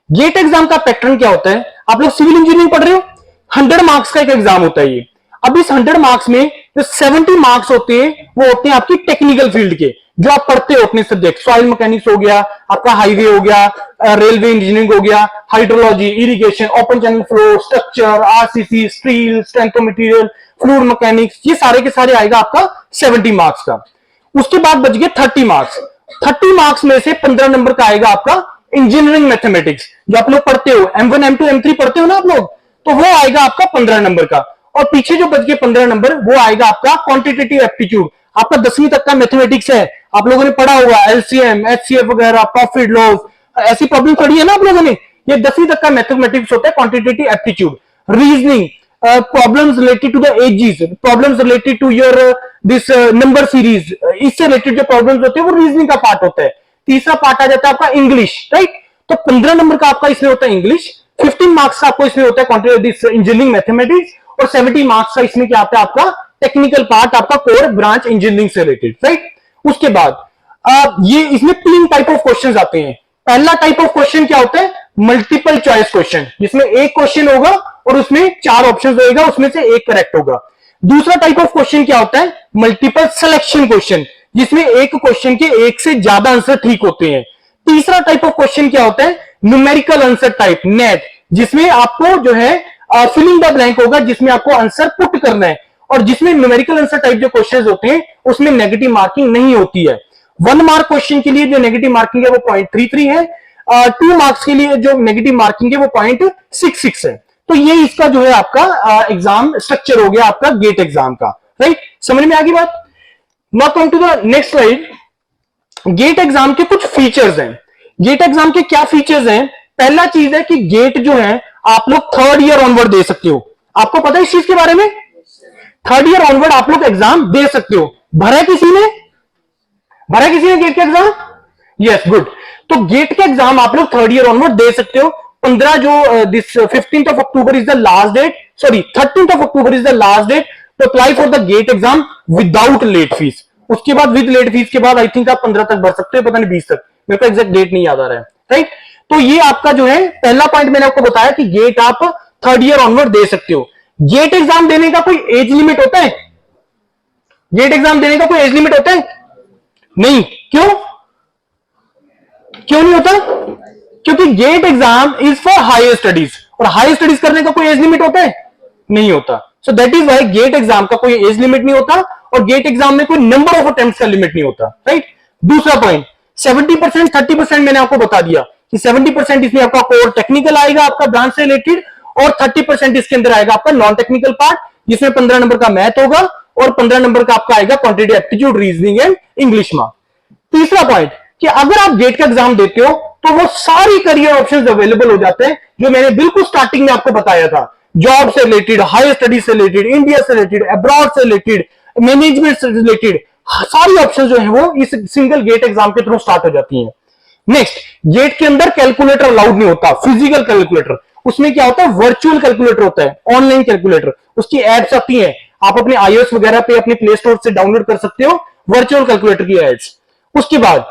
गेट एग्जाम का पैटर्न क्या होता है? आप लोग सिविल इंजीनियरिंग पढ़ रहे हो, 100 मार्क्स का एक एग्जाम होता है ये। अब इस 100 मार्क्स में जो 70 मार्क्स होते हैं वो होते हैं आपकी टेक्निकल फील्ड के, जो आप पढ़ते हो अपने सब्जेक्ट, सॉइल मैकेनिक्स हो गया, आपका हाईवे हो गया, रेलवे इंजीनियरिंग हो गया, hydrology, irrigation, open channel flow, structure, RCC, steel, strength of material, fluid mechanics, ये सारे के सारे आएगा आपका 70 मार्क्स का। उसके बाद बच गए 30 मार्क्स। 30 मार्क्स में से 15 नंबर का आएगा आपका इंजीनियरिंग मैथमेटिक्स, जो आप लोग पढ़ते हो, M1 M2 M3 पढ़ते हो ना आप लोग, तो वो आएगा आपका 15 नंबर का। और पीछे जो बच गए 15 नंबर वो आएगा आपका क्वांटिटेटिव एप्टीट्यूड, आपका 10वीं तक का मैथमेटिक्स है, आप लोगों ने पढ़ा होगा एलसीएम, एचसीएफ वगैरह, प्रॉफिट लॉस, ऐसी प्रॉब्लम पढ़ी है ना आप लोगों ने। ये 10वीं तक का मैथमेटिक्स होता है, quantitative aptitude, reasoning, problems related to the ages, problems related to your this number series, इससे रिलेटेड जो प्रॉब्लम्स होते हैं वो रीजनिंग का पार्ट होता है। तीसरा पार्ट आ जाता है आपका इंग्लिश, राइट। तो 15 नंबर का आपका इसमें होता है इंग्लिश, 15 मार्क्स का आपको इसमें होता है दिस इंजीनियरिंग मैथमेटिक्स, और 70 मार्क्स का इसमें क्या आता है आपका टेक्निकल पार्ट, आपका कोर ब्रांच इंजीनियरिंग से रिलेटेड, राइट। उसके बाद ये इसमें 3 टाइप ऑफ क्वेश्चंस आते हैं। पहला टाइप ऑफ क्वेश्चन क्या होता है? मल्टीपल चॉइस क्वेश्चन, जिसमें एक क्वेश्चन होगा और उसमें 4 ऑप्शन होगा, उसमें से एक करेक्ट होगा। दूसरा टाइप ऑफ क्वेश्चन क्या होता है? मल्टीपल सिलेक्शन क्वेश्चन, जिसमें एक क्वेश्चन के एक से ज्यादा आंसर ठीक होते हैं। तीसरा टाइप ऑफ क्वेश्चन क्या होता है? न्यूमेरिकल आंसर टाइप, नेट, जिसमें आपको जो है फिलिंग द ब्लैंक होगा, जिसमें आपको आंसर पुट करना है, और जिसमें न्यूमेरिकल आंसर टाइप जो क्वेश्चंस होते हैं उसमें नेगेटिव मार्किंग नहीं होती है। 1 मार्क क्वेश्चन के लिए जो नेगेटिव मार्किंग है वो 0.33 है, 2 मार्क्स के लिए जो नेगेटिव मार्किंग है वो 0.66 है। तो ये इसका जो है आपका एग्जाम स्ट्रक्चर हो गया आपका गेट एग्जाम का, राइट? समझ में आ गई बात? Now come to the next slide. GATE exam के कुछ फीचर्स हैं। गेट एग्जाम के क्या फीचर्स हैं? पहला चीज है कि गेट जो है आप लोग 3rd ईयर ऑनवर्ड दे सकते हो। आपको पता है इस चीज के बारे में? 3rd ईयर ऑनवर्ड आप लोग एग्जाम दे सकते हो। भरा किसी ने गेट का एग्जाम? Yes, good. तो गेट का एग्जाम आप लोग 3rd ईयर ऑनवर्ड दे सकते हो। 15 जो this 15th of October is the last date, sorry 13th of October is the last date to apply for the GATE exam without late fee. उसके बाद with late fees के बाद I think आप 15 तक भर सकते हो, पता नहीं 20 तक, मेरे को एग्जैक्ट डेट नहीं याद आ रहा है, राइट? तो ये आपका जो है पहला पॉइंट मैंने आपको बताया कि गेट आप 3rd ईयर ऑनवर्ड दे सकते हो। गेट एग्जाम देने का कोई एज लिमिट होता है? गेट एग्जाम देने का कोई एज लिमिट होता है? नहीं। क्यों नहीं होता? क्योंकि GATE exam is for higher studies, और हायर स्टडीज करने का कोई एज लिमिट होता है? नहीं होता। So that is why GATE exam का कोई एज लिमिट नहीं होता, और गेट एग्जाम में कोई नंबर ऑफ अटेम्प्ट्स का लिमिट नहीं होता, राइट? दूसरा पॉइंट, 70% 30% मैंने आपको बता दिया कि 70% इसमें आपका कोर टेक्निकल आएगा आपका ब्रांच से रिलेटेड, और 30% इसके अंदर आएगा आपका नॉन टेक्निकल पार्ट, जिसमें 15 नंबर का मैथ होगा और 15 नंबर का आपका आएगा quantity aptitude, reasoning and English mark. तीसरा पॉइंट कि अगर आप गेट का एग्जाम देते हो तो वो सारी करियर ऑप्शंस अवेलेबल हो जाते हैं जो मैंने बिल्कुल स्टार्टिंग में आपको बताया था। जॉब से रिलेटेड, हायर स्टडीज से रिलेटेड, इंडिया से रिलेटेड, अब्रॉड से रिलेटेड, मैनेजमेंट से रिलेटेड, सारी ऑप्शन जो है वो इस सिंगल गेट एग्जाम के थ्रू स्टार्ट हो जाती हैं। नेक्स्ट, गेट के अंदर कैलकुलेटर अलाउड नहीं होता, फिजिकल कैलकुलेटर। उसमें क्या होता है? वर्चुअल कैलकुलेटर होता है, ऑनलाइन कैलकुलेटर। उसकी एप्स आती हैं, आप अपने iOS वगैरह पे अपने प्ले स्टोर से डाउनलोड कर सकते हो वर्चुअल कैलकुलेटर की एप्स। उसके बाद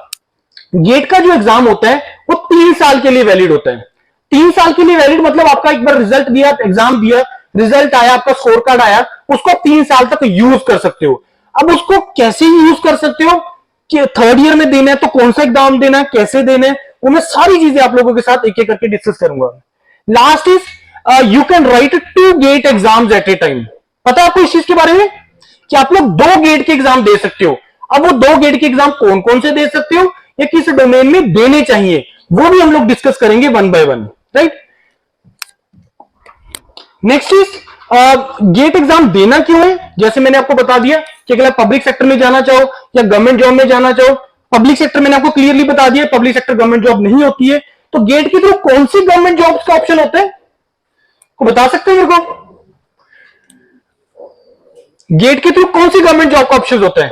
गेट का जो एग्जाम होता है वो 3 साल के लिए वैलिड होता है। 3 साल के लिए वैलिड मतलब आपका एक बार रिजल्ट दिया, एग्जाम दिया, रिजल्ट आया, आपका स्कोर कार्ड आया, उसको 3 साल तक यूज कर सकते हो। अब उसको कैसे यूज कर सकते हो कि 3rd ईयर में देना है तो कौन सा एग्जाम देना है, कैसे देना है, वो मैं सारी चीजें आप लोगों के साथ एक एक करके डिस्कस करूंगा। Last is you can write 2 GATE exams at a time. पता है आपको इस चीज के बारे में कि आप लोग 2 गेट के एग्जाम दे सकते हो। अब वो 2 गेट के एग्जाम कौन कौन से दे सकते हो या किस डोमेन में देने चाहिए, वो भी हम लोग डिस्कस करेंगे 1 by 1, right? Next is GATE exam देना क्यों है। जैसे मैंने आपको बता दिया कि अगर आप पब्लिक सेक्टर में जाना चाहो या गवर्नमेंट जॉब में जाना चाहो, पब्लिक सेक्टर मैंने आपको क्लियरली बता दिया पब्लिक सेक्टर गवर्नमेंट जॉब नहीं होती है, तो गेट के थ्रू कौन सी गवर्नमेंट जॉब्स का ऑप्शन होता है, को बता सकते हैं मेरे को? गेट के थ्रू कौन सी गवर्नमेंट जॉब का ऑप्शन होता है?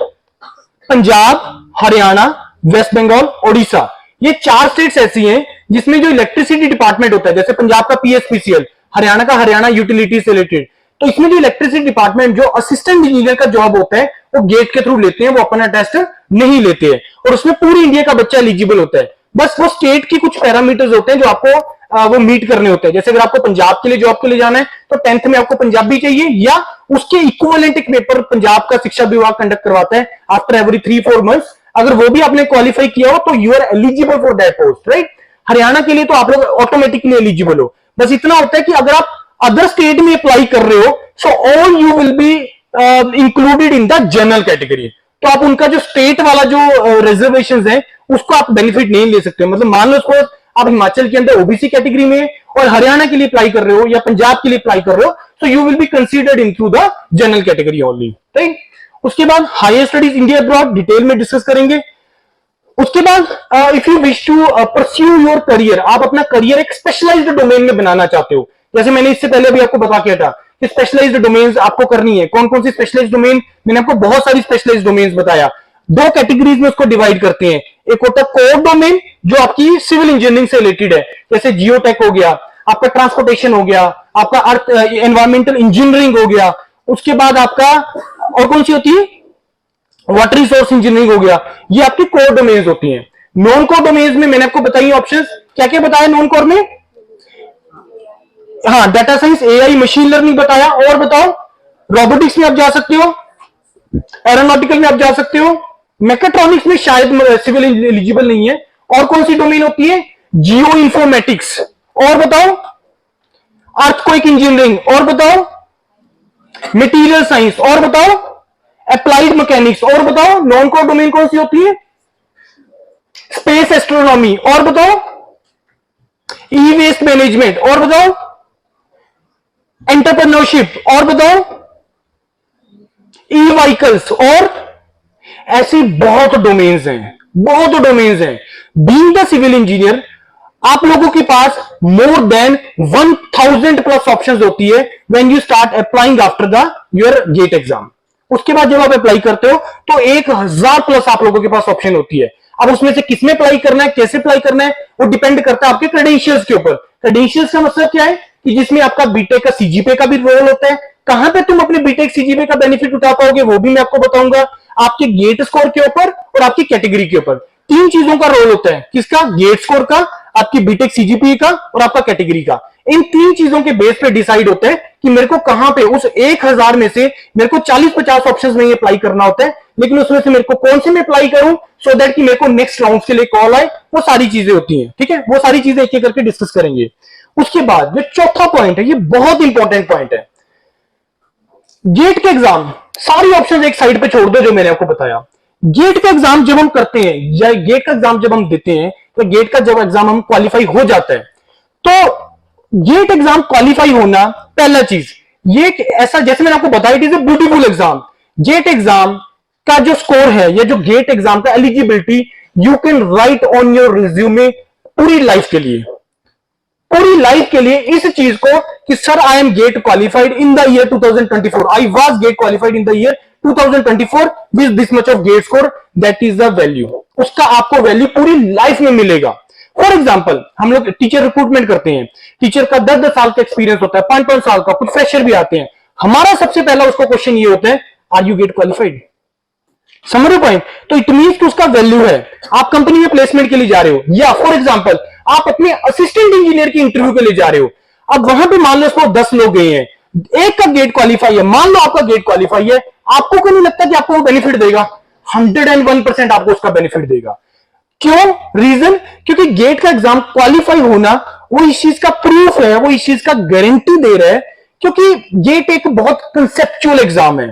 पंजाब, हरियाणा, वेस्ट बंगाल, ओडिशा, ये 4 स्टेट्स ऐसी हैं जिसमें जो इलेक्ट्रिसिटी डिपार्टमेंट होता है, जैसे पंजाब का पीएसपीसीएल, हरियाणा का हरियाणा यूटिलिटी से रिलेटेड, तो इसमें जो इलेक्ट्रिसिटी डिपार्टमेंट जो असिस्टेंट इंजीनियर का जॉब होता है वो गेट के थ्रू लेते हैं, वो अपना टेस्ट नहीं लेते हैं, और उसमें पूरी इंडिया का बच्चा एलिजिबल होता है। बस वो स्टेट की कुछ पैरामीटर्स होते हैं जो आपको वो मीट करने होते हैं। जैसे अगर आपको पंजाब के लिए जॉब के लिए जाना है तो 10th में आपको पंजाबी चाहिए, या उसके इक्विवेलेंट एक पेपर पंजाब का शिक्षा विभाग कंडक्ट करवाता है आफ्टर एवरी 3-4 मंथ्स। अगर वो भी आपने क्वालिफाई किया हो तो you are eligible for that post, right? Haryana के लिए तो आप लोग ऑटोमेटिकली एलिजिबल हो। बस इतना होता है कि अगर आप अदर स्टेट में अप्लाई कर रहे हो so all you will be included in the general category, तो आप उनका जो स्टेट वाला जो रिजर्वेशन है उसको आप बेनिफिट नहीं ले सकते। मतलब मान लो सपोज आप हिमाचल के अंदर ओबीसी कैटेगरी में और हरियाणा के लिए अप्लाई कर रहे हो या पंजाब के लिए अप्लाई कर रहे हो, तो you will be considered in through the general category only, right? उसके बाद higher studies India abroad detail में डिस्कस करेंगे। उसके बाद if you wish to pursue your career, आप अपना करियर एक स्पेशलाइज्ड डोमेन में बनाना चाहते हो, जैसे मैंने इससे पहले भी आपको बता किया था कि स्पेशलाइज्ड डोमेन्स आपको करनी है। कौन कौन सी स्पेशलाइज्ड डोमेन? मैंने आपको बहुत सारी स्पेशलाइज्ड डोमेन्स बताया। 2 कैटेगरीज में उसको डिवाइड करते हैं। एक होता है कोर डोमेन जो आपकी सिविल इंजीनियरिंग से रिलेटेड है, जैसे जियोटेक हो गया, आपका ट्रांसपोर्टेशन हो गया, आपका अर्थ एनवायरमेंटल इंजीनियरिंग हो गया। उसके बाद आपका और कौन सी होती है? वाटर रिसोर्स इंजीनियरिंग हो गया। ये आपकी कोर डोमेन्स होती हैं। नॉन कोर डोमेन्स में मैंने आपको बताई ऑप्शंस, क्या क्या बताया नॉन कोर में? हाँ, data science, AI, machine learning बताया। और बताओ, रोबोटिक्स में आप जा सकते हो, एरोनॉटिकल में आप जा सकते हो, मैकेट्रॉनिक्स में शायद सिविल एलिजिबल नहीं है। और कौन सी डोमेन होती है? Geo informatics. और बताओ, अर्थक्वेक इंजीनियरिंग। और बताओ, मटेरियल साइंस। और बताओ, अप्लाइड मैकेनिक्स। और बताओ, नॉन कोर डोमेन कौन सी होती है? स्पेस एस्ट्रोनॉमी, और बताओ ई वेस्ट मैनेजमेंट, और बताओ एंटरप्रेन्योरशिप, और बताओ ई व्हीकल्स, और ऐसी बहुत डोमेन्स हैं, बहुत डोमेन्स हैं। बीइंग द सिविल इंजीनियर आप लोगों के पास मोर देन 1000 प्लस ऑप्शंस होती है when you start applying after the your GATE exam. उसके बाद जब आप अप्लाई करते हो तो 1000 प्लस आप लोगों के पास ऑप्शन होती है। अब उसमें से किसमें अप्लाई करना है, कैसे अप्लाई करना है, वो डिपेंड करता है आपके क्रेडेंशियल्स के ऊपर। क्रेडेंशियल्स का मतलब क्या है कि जिसमें आपका बीटेक का सीजीपीए का भी रोल होता है। कहां पे तुम अपने बीटेक सीजीपीए का बेनिफिट उठा पाओगे वो भी मैं आपको बताऊंगा। आपके गेट स्कोर के ऊपर और आपकी कैटेगरी के ऊपर तीन चीजों का रोल होता है। किसका? गेट स्कोर का, आपकी बीटेक सीजीपीए का और आपका कैटेगरी का। इन तीन चीजों के बेस पे डिसाइड होता है कि मेरे को कहां पे उस 1000 में से मेरे को 40-50 ऑप्शंस में अप्लाई करना होता है, लेकिन उसमें से मेरे को कौन से में अप्लाई करूं सो दैट कि मेरे को नेक्स्ट राउंड के लिए कॉल आए, वो सारी चीजें होती हैं। ठीक है, वो सारी चीजें एक एक करके डिस्कस करेंगे। उसके बाद जो चौथा पॉइंट है, ये बहुत इंपॉर्टेंट पॉइंट है। गेट के एग्जाम, सारी ऑप्शंस एक साइड पे छोड़ दो जो मैंने आपको बताया। गेट का एग्जाम जब हम करते हैं या गेट का एग्जाम जब हम देते हैं, तो गेट का जब एग्जाम हम क्वालिफाई हो जाता है, तो गेट एग्जाम क्वालिफाई होना पहला चीज, ये ऐसा जैसे मैंने आपको बताया, it is a beautiful exam. GATE exam का जो स्कोर है या जो गेट एग्जाम का eligibility, you can write on your resume पूरी लाइफ के लिए, पूरी लाइफ के लिए इस चीज को कि sir I am GATE qualified in the year 2024, I was GATE qualified in the year 2024 with this much of GATE score, that is the value. उसका आपको वैल्यू पूरी लाइफ में मिलेगा। फॉर एग्जाम्पल, हम लोग टीचर रिक्रूटमेंट करते हैं, teacher का 10-10 साल का एक्सपीरियंस होता है, 5-5 साल का, कुछ फ्रेशर भी आते हैं। हमारा सबसे पहला उसका क्वेश्चन ये होता है, आर यू गेट क्वालिफाइड? समझ रहे पॉइंट? तो इट मींस कि उसका वैल्यू है। आप कंपनी में प्लेसमेंट के लिए जा रहे हो, या फॉर एग्जांपल आप अपने असिस्टेंट इंजीनियर की इंटरव्यू के लिए जा रहे हो। अब वहां पे मान लो उसको 10 लोग गए हैं, एक का गेट क्वालिफाई है, मान लो आपका गेट क्वालिफाई है, आपको क्यों नहीं लगता कि आपको वो बेनिफिट देगा? 101% आपको उसका बेनिफिट देगा। क्यों? रीजन, क्योंकि गेट का एग्जाम क्वालिफाई होना वो इस चीज का प्रूफ है, वो इस चीज का गारंटी दे रहा है, क्योंकि गेट एक बहुत कंसेप्चुअल एग्जाम है।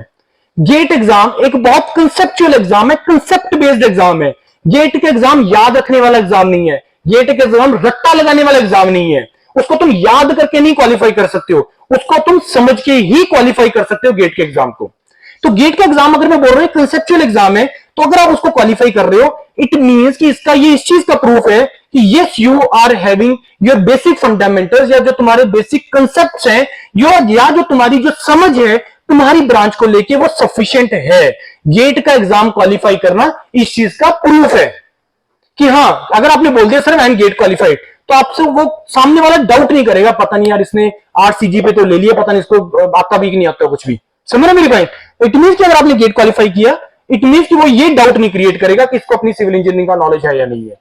गेट एग्जाम एक बहुत कंसेप्चुअल एग्जाम है, कंसेप्ट बेस्ड एग्जाम है। गेट के एग्जाम याद रखने वाला एग्जाम नहीं है, गेट के एग्जाम रट्टा लगाने वाला एग्जाम नहीं है। उसको तुम याद करके नहीं क्वालिफाई कर सकते हो, उसको तुम समझ के ही क्वालिफाई कर सकते हो गेट के एग्जाम को। तो गेट का एग्जाम अगर मैं बोल रहा हूं कंसेप्चुअल एग्जाम है, तो अगर आप उसको क्वालिफाई कर रहे हो, इट मींस कि इसका ये इस चीज का प्रूफ है कि yes you are having your basic fundamentals, या जो तुम्हारे बेसिक कंसेप्ट्स हैं, या जो तुम्हारी जो समझ है तुम्हारी ब्रांच को लेके वो सफिशिएंट है। गेट का एग्जाम क्वालिफाई करना इस चीज का प्रूफ है कि हाँ, अगर आपने बोल दिया sir I am GATE qualified, तो आपसे वो सामने वाला डाउट नहीं करेगा, पता नहीं यार इसने 8 सीजी पे तो ले लिया, पता नहीं इसको आता भी नहीं आता कुछ भी। समझ रहे मेरी पॉइंट? इट मींस कि अगर आपने गेट क्वालिफाई किया, इट मींस कि वो ये डाउट नहीं क्रिएट करेगा कि इसको अपनी सिविल इंजीनियरिंग का नॉलेज है या नहीं है।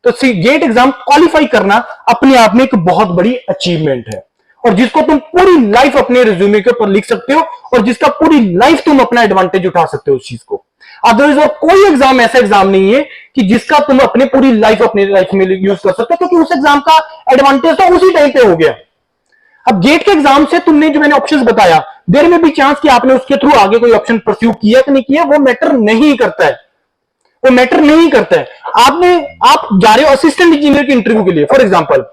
तो गेट एग्जाम क्वालिफाई करना अपने आप में एक बहुत बड़ी अचीवमेंट है, और जिसको तुम पूरी लाइफ अपने रिज्यूमे के ऊपर लिख सकते हो, और जिसका पूरी लाइफ तुम अपना एडवांटेज उठा सकते हो उस चीज को। अदरवाइज और कोई एग्जाम ऐसा एग्जाम नहीं है कि जिसका तुम अपने पूरी लाइफ अपने लाइफ में यूज कर सकते हो, क्योंकि उस एग्जाम का एडवांटेज तो उसी टाइम पे हो गया। अब गेट के एग्जाम से तुमने जो मैंने ऑप्शंस बताया, देयर में भी चांस कि आपने उसके थ्रू आगे कोई ऑप्शन परस्यू किया कि नहीं किया, वो मैटर नहीं करता है, वो मैटर नहीं करता है। आप जा रहे हो असिस्टेंट इंजीनियर की इंटरव्यू के लिए फॉर एग्जांपल,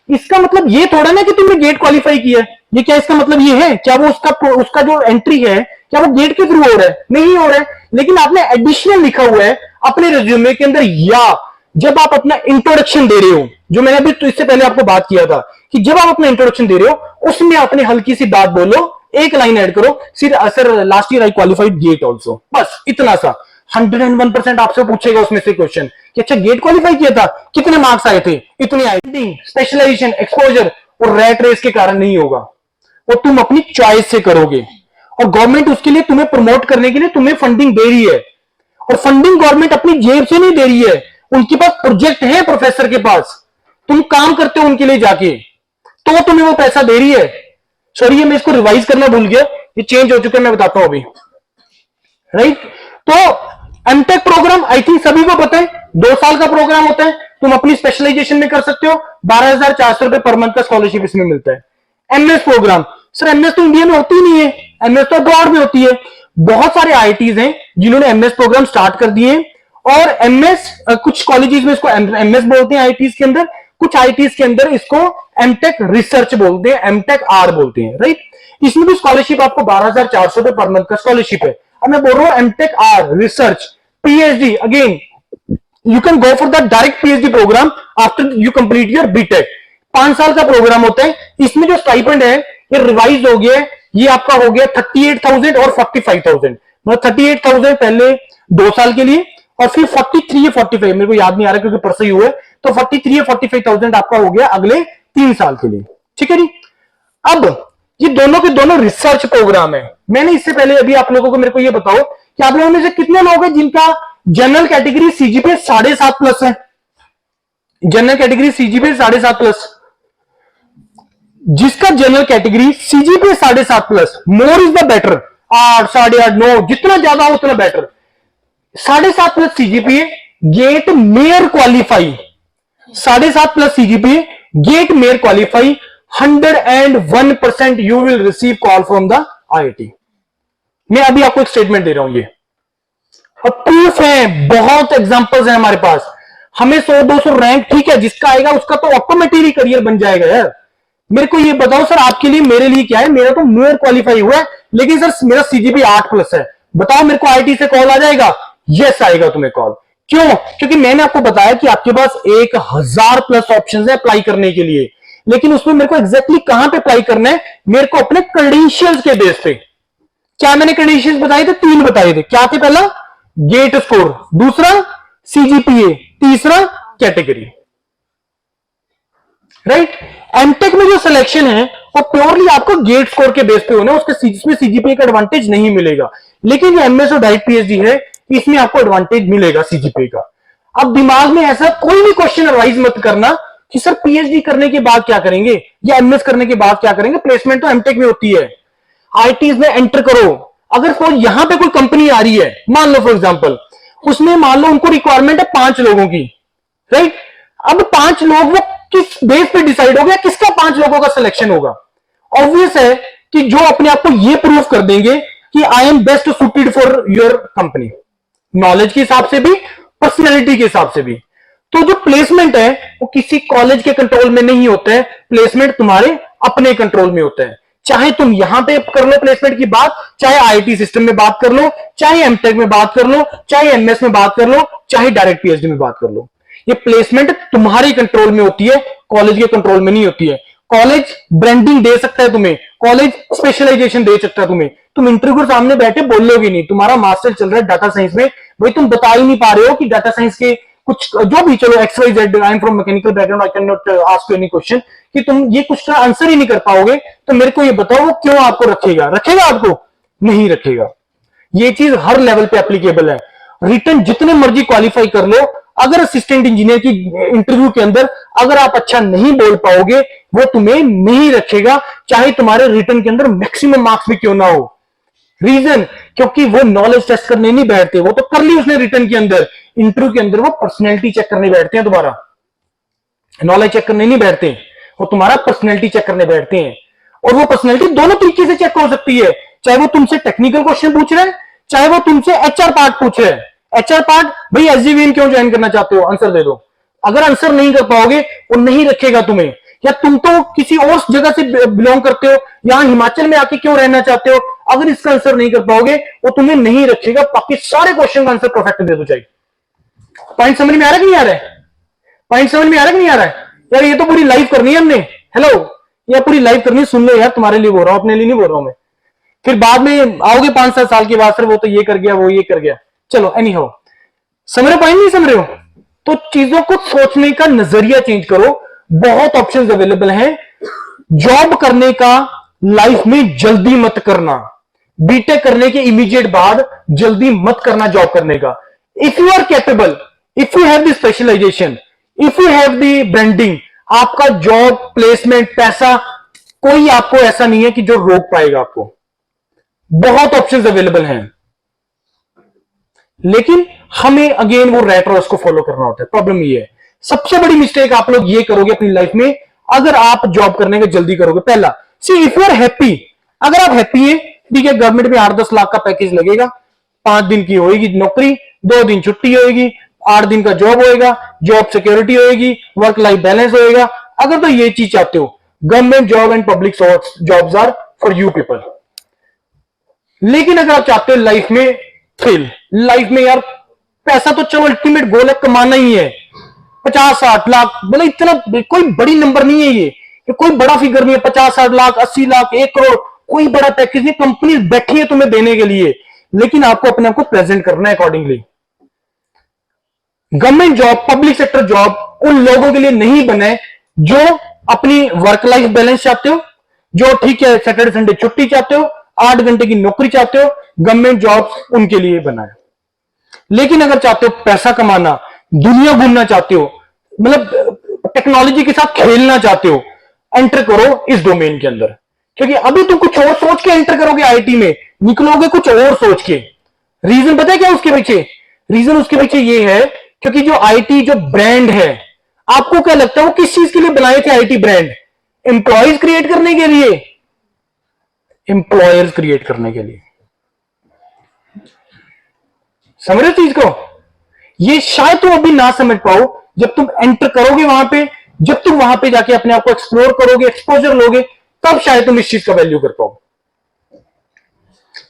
इसका मतलब ये थोड़ा ना कि तुमने गेट क्वालिफाई किया है। ये क्या इसका मतलब ये है? क्या वो उसका जो एंट्री है क्या वो गेट के थ्रू हो रहा है? नहीं हो रहा है, लेकिन आपने एडिशनल लिखा हुआ है अपने रिज्यूमे के अंदर, या जब आप अपना इंट्रोडक्शन दे रहे हो, जो मैंने अभी तो इससे पहले आपको बात किया था कि जब आप अपना इंट्रोडक्शन दे रहे हो उसमें अपनी हल्की सी बात बोलो, एक लाइन ऐड करो, sir last year I qualified GATE also, बस इतना सा। 101% आपसे पूछेगा उसमें से क्वेश्चन कि अच्छा गेट क्वालिफाई किया था, कितने मार्क्स आए थे? इतने आए। स्पेशलाइजेशन, एक्सपोजर और रैट रेस के कारण नहीं होगा, वो तुम अपनी चॉइस से करोगे, और गवर्नमेंट उसके लिए तुम्हें प्रमोट करने के लिए तुम्हें फंडिंग दे रही है, और फंडिंग गवर्नमेंट अपनी जेब से नहीं दे रही है, उनके पास प्रोजेक्ट है प्रोफेसर के पास, तुम काम करते हो उनके लिए जाके, तो तुम्हें वो पैसा दे रही है। सॉरी ये मैं इसको रिवाइज करना भूल गया, ये चेंज हो चुका है, मैं बताता हूं अभी। राइट, तो एमटेक प्रोग्राम आई थिंक सभी को पता है, 2 साल का प्रोग्राम होता है, तुम अपनी स्पेशलाइजेशन में कर सकते हो, 12,400 रुपए पर मंथ का स्कॉलरशिप इसमें मिलता है। एमएस प्रोग्राम, सर एमएस तो इंडिया में होती ही नहीं है, एमएस तो अब्रॉड में होती है। बहुत सारे आईआईटीज हैं जिन्होंने एमएस प्रोग्राम स्टार्ट कर दिए, और एमएस, कुछ कॉलेजेस में इसको एमएस बोलते हैं आईटीज के अंदर, कुछ आईटीज के अंदर इसको एमटेक रिसर्च बोलते हैं, एमटेक आर बोलते हैं, राइट। इसमें भी स्कॉलरशिप आपको 12,400 रुपए पर मंथ का स्कॉलरशिप है। अब मैं बोल रहा हूं MTech or research PhD, again you can go for the direct PhD program after you complete your BTech. 5 साल का प्रोग्राम होता है। इसमें जो स्टाइपेंड है ये रिवाइज हो गया, ये आपका हो गया 38,000 और 45,000, मतलब 38,000 पहले 2 साल के लिए और फिर 43 या 45, मेरे को याद नहीं आ रहा क्योंकि परसों ही हुआ है, तो 43 या 45,000 आपका हो गया अगले 3 साल के लिए, ठीक है जी। अब ये दोनों के दोनों रिसर्च प्रोग्राम है। मैंने इससे पहले अभी आप लोगों को, मेरे को ये बताओ कि आप लोगों में से कितने लोग हैं जिनका जनरल कैटेगरी सीजीपीए 7.5 प्लस है? जनरल कैटेगरी सीजीपीए 7.5 प्लस, जिसका general category CGPA 7.5 plus, more is the better, 8, 8.5, 9, जितना ज्यादा हो उतना बेटर। 7.5 प्लस सीजीपीए गेट मेयर क्वालिफाई, 7.5 प्लस सीजीपीए गेट मेयर qualify, 101% you will receive call from the IIT. मैं अभी आपको एक स्टेटमेंट दे रहा हूं, ये और प्रूफ है, बहुत एग्जांपल्स हैं हमारे पास। हमें 100-200 रैंक ठीक है, जिसका आएगा उसका तो ऑटोमेटिकली करियर बन जाएगा यार। मेरे को ये बताओ सर, आपके लिए मेरे लिए क्या है? मेरा तो मेयर क्वालिफाई हुआ है, लेकिन सर मेरा सीजीपी 8 प्लस है। बताओ मेरे को आईटी से कॉल आ जाएगा? यस आएगा तुम्हें कॉल। क्यों? क्योंकि मैंने आपको बताया कि आपके पास 1000 प्लस ऑप्शन है अप्लाई करने के लिए, लेकिन उसमें मेरे को एग्जैक्टली कहां पे अप्लाई करना है? मेरे को अपने क्रेडेंशियल्स के बेस पे। क्या मैंने क्रेडेंशियल्स बताए थे? 3 बताए थे। क्या थे? पहला गेट स्कोर, दूसरा सीजीपीए, तीसरा कैटेगरी, राइट। एमटेक में जो सिलेक्शन है वो प्योरली आपको गेट स्कोर के बेस पे होना है, उसके सीजीपीए का एडवांटेज नहीं मिलेगा। लेकिन जो एमएस और डायरेक्ट पीएचडी है इसमें आपको एडवांटेज मिलेगा सीजीपीए का। अब दिमाग में ऐसा कोई भी क्वेश्चन अराइज मत करना कि सर पीएचडी करने के बाद क्या करेंगे या एमएस करने के बाद क्या करेंगे, प्लेसमेंट तो एमटेक में होती है। आईटीज में एंटर करो, अगर यहां पे कोई कंपनी आ रही है, मान लो फॉर एग्जांपल, उसमें मान लो उनको रिक्वायरमेंट है 5 लोगों की, राइट। अब 5 लोग वो किस बेस पे डिसाइड हो गया किसका 5 लोगों का सिलेक्शन होगा? ऑब्वियस है कि जो अपने आप को ये प्रूव कर देंगे कि I am best suited for your company, knowledge के हिसाब से भी, पर्सनैलिटी के हिसाब से भी। तो जो प्लेसमेंट है वो किसी कॉलेज के कंट्रोल में नहीं होता है, प्लेसमेंट तुम्हारे अपने कंट्रोल में होता है। चाहे तुम यहां पे कर लो प्लेसमेंट की बात, चाहे आईटी सिस्टम में बात कर लो, चाहे एमटेक में बात कर लो, चाहे एमएस में बात कर लो, चाहे डायरेक्ट पीएचडी में बात कर लो, ये प्लेसमेंट तुम्हारे कंट्रोल में होती है, कॉलेज के कंट्रोल में नहीं होती है। कॉलेज ब्रांडिंग दे सकता है तुम्हें, कॉलेज स्पेशलाइजेशन दे सकता है तुम्हें। तुम इंटरव्यू के सामने बैठे बोलोगे नहीं, तुम्हारा मास्टर चल रहा है डाटा साइंस में, भाई तुम बता ही नहीं पा रहे हो कि डाटा साइंस के कुछ जो भी, चलो XYZ, I am from mechanical background, I can not ask you any question, कि तुम ये कुछ का आंसर ही नहीं कर पाओगे, तो मेरे को ये बताओ वो क्यों आपको रखेगा? रखेगा आपको? नहीं रखेगा। ये चीज हर लेवल पे एप्लीकेबल है। रिटर्न जितने मर्जी क्वालिफाई कर लो, अगर असिस्टेंट इंजीनियर की इंटरव्यू के अंदर अगर आप अच्छा नहीं बोल पाओगे, वो तुम्हें नहीं रखेगा, चाहे तुम्हारे रिटर्न के अंदर मैक्सिमम मार्क्स भी क्यों ना हो। रीजन, क्योंकि वो नॉलेज टेस्ट करने नहीं बैठते, वो तो कर ली उसने रिटर्न के अंदर, इंटरव्यू के अंदर वो पर्सनैलिटी चेक करने बैठते हैं, दोबारा नॉलेज चेक करने नहीं बैठते, वो तुम्हारा पर्सनैलिटी चेक करने बैठते हैं। और वो पर्सनैलिटी दोनों तरीके से चेक हो सकती है, चाहे वो तुमसे टेक्निकल क्वेश्चन पूछ रहे हैं, चाहे वो तुमसे एचआर पार्ट पूछ रहे हैं। एचआर पार्ट, भाई एसजीवीएन क्यों ज्वाइन करना चाहते हो, आंसर दे दो। अगर आंसर नहीं कर पाओगे वो नहीं रखेगा तुम्हें। या तुम तो किसी और जगह से बिलोंग करते हो, यहां हिमाचल में आके क्यों रहना चाहते हो, अगर इसका आंसर नहीं कर पाओगे वो तुम्हें नहीं रखेगा। बाकी सारे क्वेश्चन का आंसर परफेक्ट दे दो चाहिए। पॉइंट समझ में आ रहा है कि नहीं आ रहा है? पॉइंट समझ में आ रहा है कि नहीं आ रहा है? यार ये तो पूरी लाइव करनी है हमने, हेलो, ये पूरी लाइव करनी है, सुन लो यार, तुम्हारे लिए बोल रहा हूं, अपने लिए नहीं बोल रहा हूं मैं। फिर बाद में आओगे 5-7 साल के बाद, फिर वो तो ये कर गया, वो ये कर गया। चलो एनी हो, समझ रहे हो पॉइंट? नहीं समझ रहे हो तो चीजों को सोचने का नजरिया चेंज करो। बहुत ऑप्शंस अवेलेबल हैं। जॉब करने का लाइफ में जल्दी मत करना, बीटेक करने के इमीडिएट बाद जल्दी मत करना जॉब करने का। If you are capable, if you have the specialization, if you have the branding, आपका जॉब, प्लेसमेंट, पैसा, कोई आपको ऐसा नहीं है कि जो रोक पाएगा आपको। बहुत ऑप्शंस अवेलेबल हैं, लेकिन हमें अगेन वो रैट रेस को फॉलो करना होता है। प्रॉब्लम ये है, सबसे बड़ी मिस्टेक आप लोग ये करोगे अपनी लाइफ में, अगर आप जॉब करने का जल्दी करोगे। पहला, see if you are happy, अगर आप हैप्पी है, ठीक है, गवर्नमेंट में 8-10 लाख का पैकेज लगेगा, 5 दिन की होगी नौकरी, 2 दिन छुट्टी होगी, 8 दिन का जॉब होएगा, जॉब सिक्योरिटी होएगी, वर्क लाइफ बैलेंस होएगा। अगर तो ये चीज चाहते हो, government job and public jobs are for you people. लेकिन अगर आप चाहते हो लाइफ में थ्रिल, लाइफ में यार पैसा तो चलो अल्टीमेट गोल है, कमाना ही है, 50-60 लाख, मतलब इतना कोई बड़ी नंबर नहीं है ये कोई बड़ा फिगर नहीं है, 50-60 लाख, 80 लाख, 1 करोड़, कोई बड़ा पैकेज नहीं। कंपनी बैठी है तुम्हें देने के लिए, लेकिन आपको अपने आप को प्रेजेंट करना है accordingly. Government job, public sector job उन लोगों के लिए नहीं बने जो अपनी वर्क लाइफ बैलेंस चाहते हो, जो ठीक है सैटरडे संडे छुट्टी चाहते हो, 8 घंटे की नौकरी चाहते हो। गवर्नमेंट जॉब उनके लिए बना है। लेकिन अगर चाहते हो पैसा कमाना, दुनिया घूमना चाहते हो, मतलब टेक्नोलॉजी के साथ खेलना चाहते हो, एंटर करो इस डोमेन के अंदर। क्योंकि अभी तुम कुछ और सोच के एंटर करोगे आईटी में, निकलोगे कुछ और सोच के। रीजन पता है क्या उसके पीछे? रीजन उसके पीछे ये है क्योंकि जो आईटी जो ब्रांड है, आपको क्या लगता है वो किस चीज के लिए बनाए थे आईटी ब्रांड? एम्प्लॉयज क्रिएट करने के लिए, एम्प्लॉयर्स क्रिएट करने के लिए। समझ रहे चीज को? ये शायद तुम अभी ना समझ पाओ, जब तुम एंटर करोगे वहां पे, जब तुम वहां पे जाके अपने आप को एक्सप्लोर करोगे, एक्सपोजर लोगे, तब शायद तुम इस चीज का वैल्यू कर पाओ।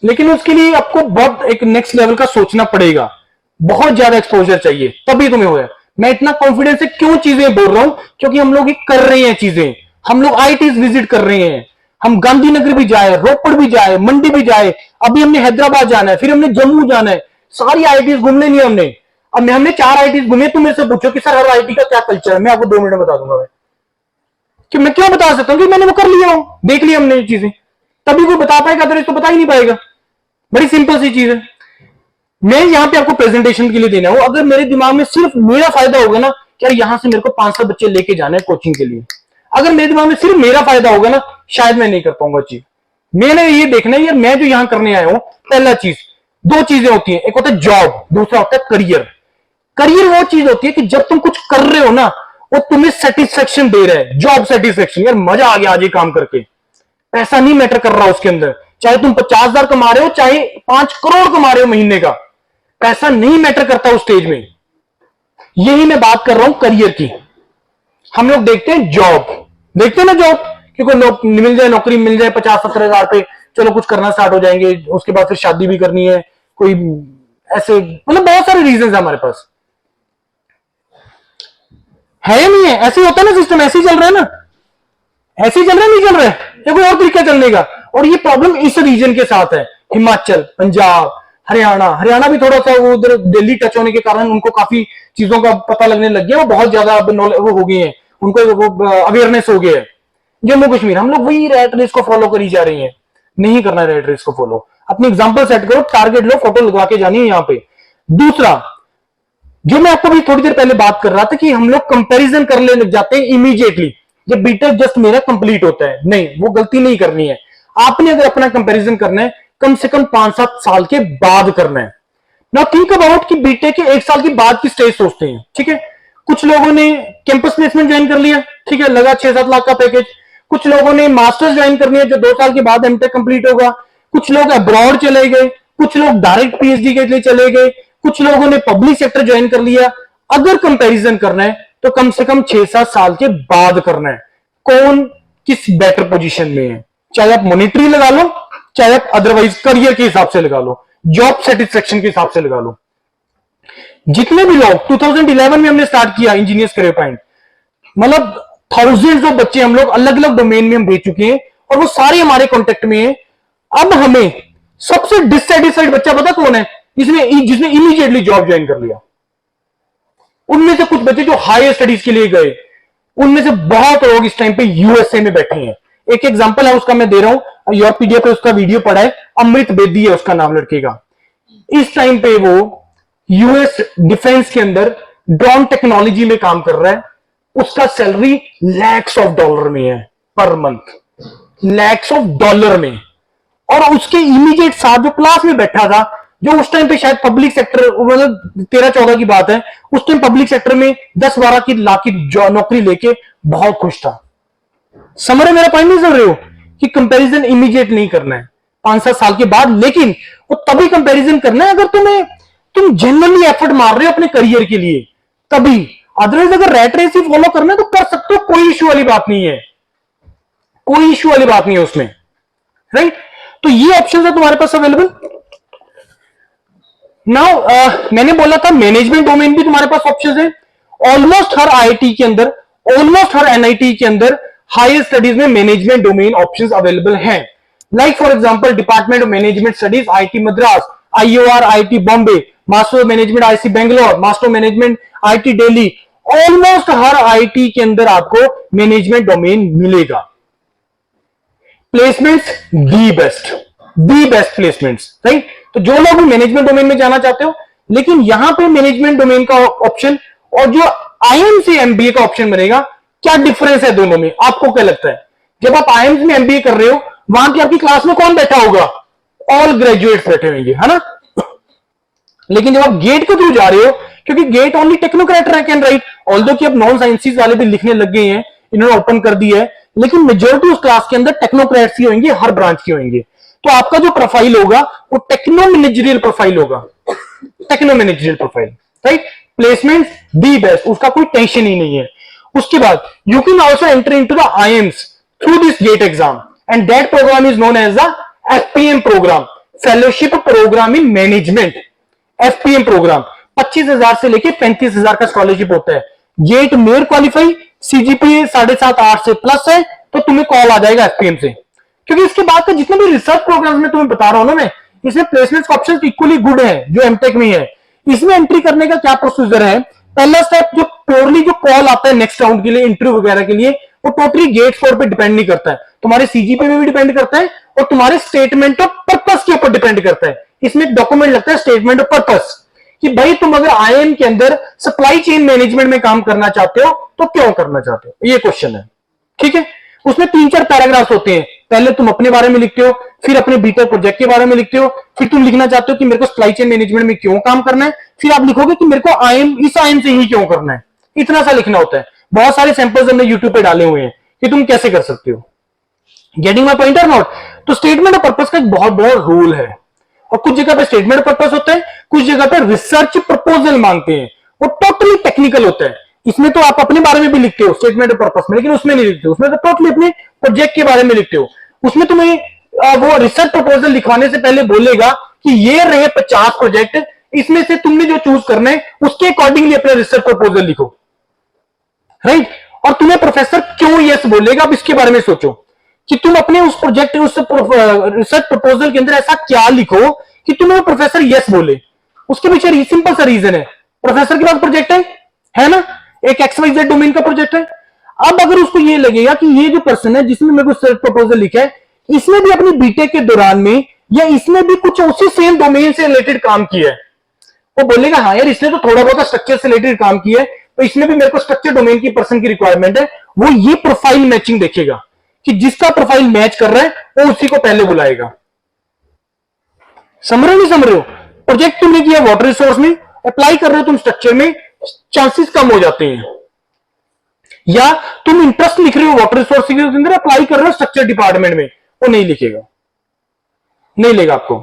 लेकिन उसके लिए आपको बहुत एक नेक्स्ट लेवल का सोचना पड़ेगा, बहुत ज्यादा एक्सपोजर चाहिए, तभी तुम्हें होगा। मैं इतना कॉन्फिडेंस से क्यों चीजें बोल रहा हूं? क्योंकि हम लोग ये कर रहे हैं चीजें, हम लोग आईटीज विजिट कर रहे हैं, हम गांधीनगर भी जाए, रोपड़ भी जाए, मंडी भी जाए, अभी हमने हैदराबाद जाना है, फिर हमने जम्मू जाना है, सारी आईटीज घूमने नहीं हमने। अब हमने 4 आईटीज घूमे, तुम मेरे से पूछो कि सर हर आईटी का क्या कल्चर है, मैं आपको 2 मिनट में बता दूंगा। कि मैं क्यों बता सकता हूं कि मैंने वो कर लिया हूं, देख लिया हमने ये चीजें। तभी कोई बता पाएगा, तो इसको बता ही नहीं पाएगा। बड़ी सिंपल सी चीज है। मैं यहां पे आपको प्रेजेंटेशन के लिए देना हूं, अगर मेरे दिमाग में सिर्फ मेरा फायदा होगा ना कि यार यहां से मेरे को 500 बच्चे लेके जाना है कोचिंग के लिए, अगर मेरे दिमाग में सिर्फ मेरा फायदा होगा ना, शायद मैं नहीं कर पाऊंगा चीज। मैंने ये देखना है यार मैं जो यहां करने आया हूं, पहला चीज, 2 चीजें होती है, एक होता है जॉब, दूसरा होता है करियर। करियर वो चीज होती है कि जब तुम कुछ कर रहे हो ना, वो तुम्हें सेटिस्फेक्शन दे रहा है, जॉब सेटिस्फेक्शन, यार मजा आ गया आज ये काम करके। पैसा नहीं मैटर कर रहा उसके अंदर, चाहे तुम 50,000 कमा रहे हो, चाहे 5 करोड़ कमा रहे हो महीने का, पैसा नहीं मैटर करता उस स्टेज में। यही मैं बात कर रहा हूं करियर की। हम लोग देखते हैं जॉब, देखते हैं ना जॉब, कि कोई मिल जाए, नौकरी मिल जाए 50-70 हजार पे, चलो कुछ करना स्टार्ट हो जाएंगे, उसके बाद फिर शादी भी करनी है, कोई ऐसे, मतलब बहुत सारे रीजन है हमारे पास, है या नहीं है? ऐसे होता है ना सिस्टम, ऐसे ही चल रहा है ना, ऐसे ही चल रहा है, नहीं चल रहा है, या कोई और तरीका चलने का? और ये प्रॉब्लम इस रीजन के साथ है, हिमाचल, पंजाब, हरियाणा। हरियाणा भी थोड़ा सा वो उधर दिल्ली टच होने के कारण उनको काफी चीजों का पता लगने लग गया, वो बहुत ज्यादा वो हो गए हैं, उनको वो अवेयरनेस हो गया है। जम्मू कश्मीर, हम लोग वही रेट रेस को फॉलो करी जा रही है, नहीं करना रेट रेस को फॉलो, अपनी एग्जांपल सेट करो, टारगेट लो, फोटो लगा के जानी है यहाँ पे। दूसरा, जो मैं आपको भी थोड़ी देर पहले बात कर रहा था कि हम लोग कंपैरिजन करने लग जाते हैं इमीडिएटली, जब बीटेक जस्ट मेरा कंप्लीट होता है। नहीं, वो गलती नहीं करनी है। आपने अगर अपना कंपैरिजन करना है, कम से कम 5-7 साल के बाद करना है। नाउ थिंक अबाउट कि बीटेक के 1 साल की बाद की स्टेज सोचते हैं, ठीक है? कुछ लोगों ने कैंपस प्लेसमेंट ज्वाइन कर लिया, ठीक है, लगा 6-7 लाख का पैकेज। कुछ लोगों ने मास्टर्स ज्वाइन करनी है, जो 2 साल के बाद एमटेक कंप्लीट होगा। कुछ लोग अब्रॉड चले गए, कुछ लोग डायरेक्ट पीएचडी के लिए चले गए, कुछ लोगों ने पब्लिक सेक्टर ज्वाइन कर लिया। अगर कंपैरिजन करना है तो कम से कम 6-7 साल के बाद करना है, कौन किस बेटर पोजीशन में है। चाहे आप मॉनिटरी लगा लो, चाहे आप अदरवाइज करियर के हिसाब से लगा लो, जॉब सेटिस्फेक्शन के हिसाब से लगा लो। जितने भी लोग 2011 में हमने स्टार्ट किया इंजीनियर्स करियर पॉइंट, मतलब थाउजेंड्स ऑफ बच्चे हम लोग अलग अलग डोमेन में हम भेज चुके हैं, और वो सारे हमारे कॉन्टेक्ट में हैं। अब हमें सबसे डिससेटिस्फाइड बच्चा पता कौन है? जिसने इमीडिएटली जॉब ज्वाइन कर लिया। उनमें से कुछ बच्चे जो हायर स्टडीज के लिए गए, उनमें से बहुत लोग इस टाइम पे यूएसए में बैठे हैं। एक एग्जांपल है उसका मैं दे रहा हूं, योर पीडीएफ पे उसका वीडियो पड़ा है, अमृत बेदी है उसका नाम लड़के का। इस टाइम पे वो यूएस डिफेंस के अंदर ड्रोन टेक्नोलॉजी में काम कर रहा है। उसका सैलरी लैक्स ऑफ डॉलर में है per month, lakhs of dollar में। और उसके इमीडिएट साथ जो क्लास में बैठा था, जो उस टाइम पे शायद पब्लिक सेक्टर, मतलब 13-14 की बात है, उस टाइम पब्लिक सेक्टर में 10-12 लाख की नौकरी लेके बहुत खुश था। समझ रहे मेरा पॉइंट? नहीं समझ रहे हो कि कंपैरिजन इमीडिएट नहीं करना है, 5-7 साल के बाद। लेकिन वो तभी कंपैरिजन करना है अगर तुम्हें तुम जनरली एफर्ट मार रहे हो अपने करियर के लिए, तभी। अदरवाइज अगर रैट रेस ही फॉलो करना है तो कर सकते हो, कोई इश्यू वाली बात नहीं है, कोई इश्यू वाली बात नहीं है उसमें, राइट। तो ये ऑप्शन है तुम्हारे पास अवेलेबल। नाउ मैंने बोला था मैनेजमेंट डोमेन भी तुम्हारे पास ऑप्शन है। ऑलमोस्ट हर आईआईटी के अंदर, ऑलमोस्ट हर एनआईटी के अंदर हायर स्टडीज में मैनेजमेंट डोमेन ऑप्शंस अवेलेबल हैं। Like for example department of management studies IIT Madras, IOR IIT Bombay, master of management IIT Bangalore, master of management IIT Delhi. Almost her IIT के अंदर आपको management domain मिलेगा। Placements the best placements, right. तो जो लोग management domain में जाना चाहते हो, लेकिन यहां पे मैनेजमेंट डोमेन का ऑप्शन और जो आईएम से एमबीए का ऑप्शन बनेगा, क्या डिफरेंस है दोनों में, आपको क्या लगता है? जब आप आईएम में एमबीए कर रहे हो, वहां की आपकी क्लास में कौन बैठा होगा? ऑल ग्रेजुएट्स बैठे होंगे, है ना। लेकिन जब आप गेट के थ्रू जा रहे हो, क्योंकि get only technocrat can write, although कि अब नॉन साइंसेस वाले भी लिखने लग गए हैं, इन्होंने ओपन कर दी है, लेकिन मेजोरिटी उस क्लास के अंदर टेक्नोक्रेट्स ही होंगे, हर ब्रांच के होंगे। तो आपका जो प्रोफाइल होगा वो टेक्नो मैनेजरियल प्रोफाइल होगा, techno managerial profile, right. Placement the best, उसका कोई टेंशन ही नहीं है। उसके बाद you can also enter into the IIMs through this GATE exam, and that program is known as the FPM program, fellowship program in management. FPM program 25,000 से लेके 35,000 का स्कॉलरशिप होता है। गेट मेयर क्वालिफाई, सीजीपीए 7.5-8 से प्लस है, तो तुम्हें कॉल आ जाएगा एफपीएम से। क्योंकि इसके बाद का जितने भी रिसर्च प्रोग्राम में तुम्हें बता रहा हूं ना मैं, इसमें प्लेसमेंट का ऑप्शन इक्वली गुड है जो एमटेक में है। इसमें एंट्री करने का क्या प्रोसीजर है? पहला स्टेप, जो प्योरली जो कॉल आता है नेक्स्ट राउंड के लिए, इंटरव्यू वगैरह के लिए, वो टोटली गेट स्कोर पे डिपेंड नहीं करता है, तुम्हारे सीजीपी पे भी डिपेंड करता है और तुम्हारे स्टेटमेंट ऑफ पर्पस के ऊपर डिपेंड करता है। इसमें एक डॉक्यूमेंट लगता है स्टेटमेंट ऑफ पर्पस, कि भाई तुम अगर आईएम के अंदर सप्लाई चेन मैनेजमेंट में काम करना चाहते हो तो क्यों करना चाहते हो, ये क्वेश्चन है, ठीक है। उसमें 3-4 पैराग्राफ होते हैं। पहले तुम अपने बारे में लिखते हो, फिर अपने बीटेक प्रोजेक्ट के बारे में लिखते हो, फिर तुम लिखना चाहते हो कि मेरे को सप्लाई चेन मैनेजमेंट में क्यों काम करना है, फिर आप लिखोगे कि मेरे को आईएम, इस आईएम से ही क्यों करना है। इतना सा लिखना होता है। बहुत सारे सैंपल्स हमने यूट्यूब पे डाले हुए हैं कि तुम कैसे कर सकते हो। गेटिंग माई पॉइंट और नॉट? तो स्टेटमेंट ऑफ पर्पस का एक बहुत बड़ा रूल है, और कुछ जगह पे स्टेटमेंट पर्पस होता है, कुछ जगह पे रिसर्च प्रपोजल मांगते हैं, वो टोटली टेक्निकल होता है। इसमें तो आप अपने बारे में भी लिखते हो स्टेटमेंट पर्पस में, लेकिन उसमें नहीं लिखते हो, उसमें तो टोटली अपने प्रोजेक्ट के बारे में लिखते हो। उसमें तुम्हें वो रिसर्च प्रपोजल लिखवाने से पहले बोलेगा कि ये रहे 50 प्रोजेक्ट, इसमें से तुमने जो चूज करना है उसके अकॉर्डिंगली अपना रिसर्च प्रपोजल लिखो, राइट। और तुम्हें प्रोफेसर क्यों यस बोलेगा, अब इसके बारे में सोचो कि तुम अपने उस प्रोजेक्ट, उस रिसर्च प्रपोजल के अंदर ऐसा क्या लिखो कि तुम्हें प्रोफेसर यस बोले। उसके पीछे सिंपल सा रीजन है, प्रोफेसर के पास प्रोजेक्ट है ना, एक XYZ डोमेन का प्रोजेक्ट है। अब अगर उसको ये लगेगा कि ये जो पर्सन है जिसने मेरे को रिसर्च प्रपोजल लिखा है, इसने भी अपनी बीटेक के दौरान में या इसने भी कुछ उसी सेम डोमेन से रिलेटेड काम किया है, वो बोलेगा हाँ यार इसने तो थोड़ा बहुत स्ट्रक्चर से रिलेटेड काम किया है, तो इसमें भी मेरे को स्ट्रक्चर डोमेन की पर्सन की रिक्वायरमेंट है। वो ये प्रोफाइल मैचिंग देखेगा कि जिसका प्रोफाइल मैच कर रहा है वो उसी को पहले बुलाएगा। समझ रहे नहीं समझ रहे हो? प्रोजेक्ट तुमने किया वाटर रिसोर्स में, अप्लाई कर रहे हो तुम स्ट्रक्चर में, चांसेस कम हो जाते हैं। या तुम इंटरेस्ट लिख रहे हो वाटर रिसोर्स के अंदर, अप्लाई कर रहे हो स्ट्रक्चर डिपार्टमेंट में, वो नहीं लिखेगा, नहीं लेगा आपको।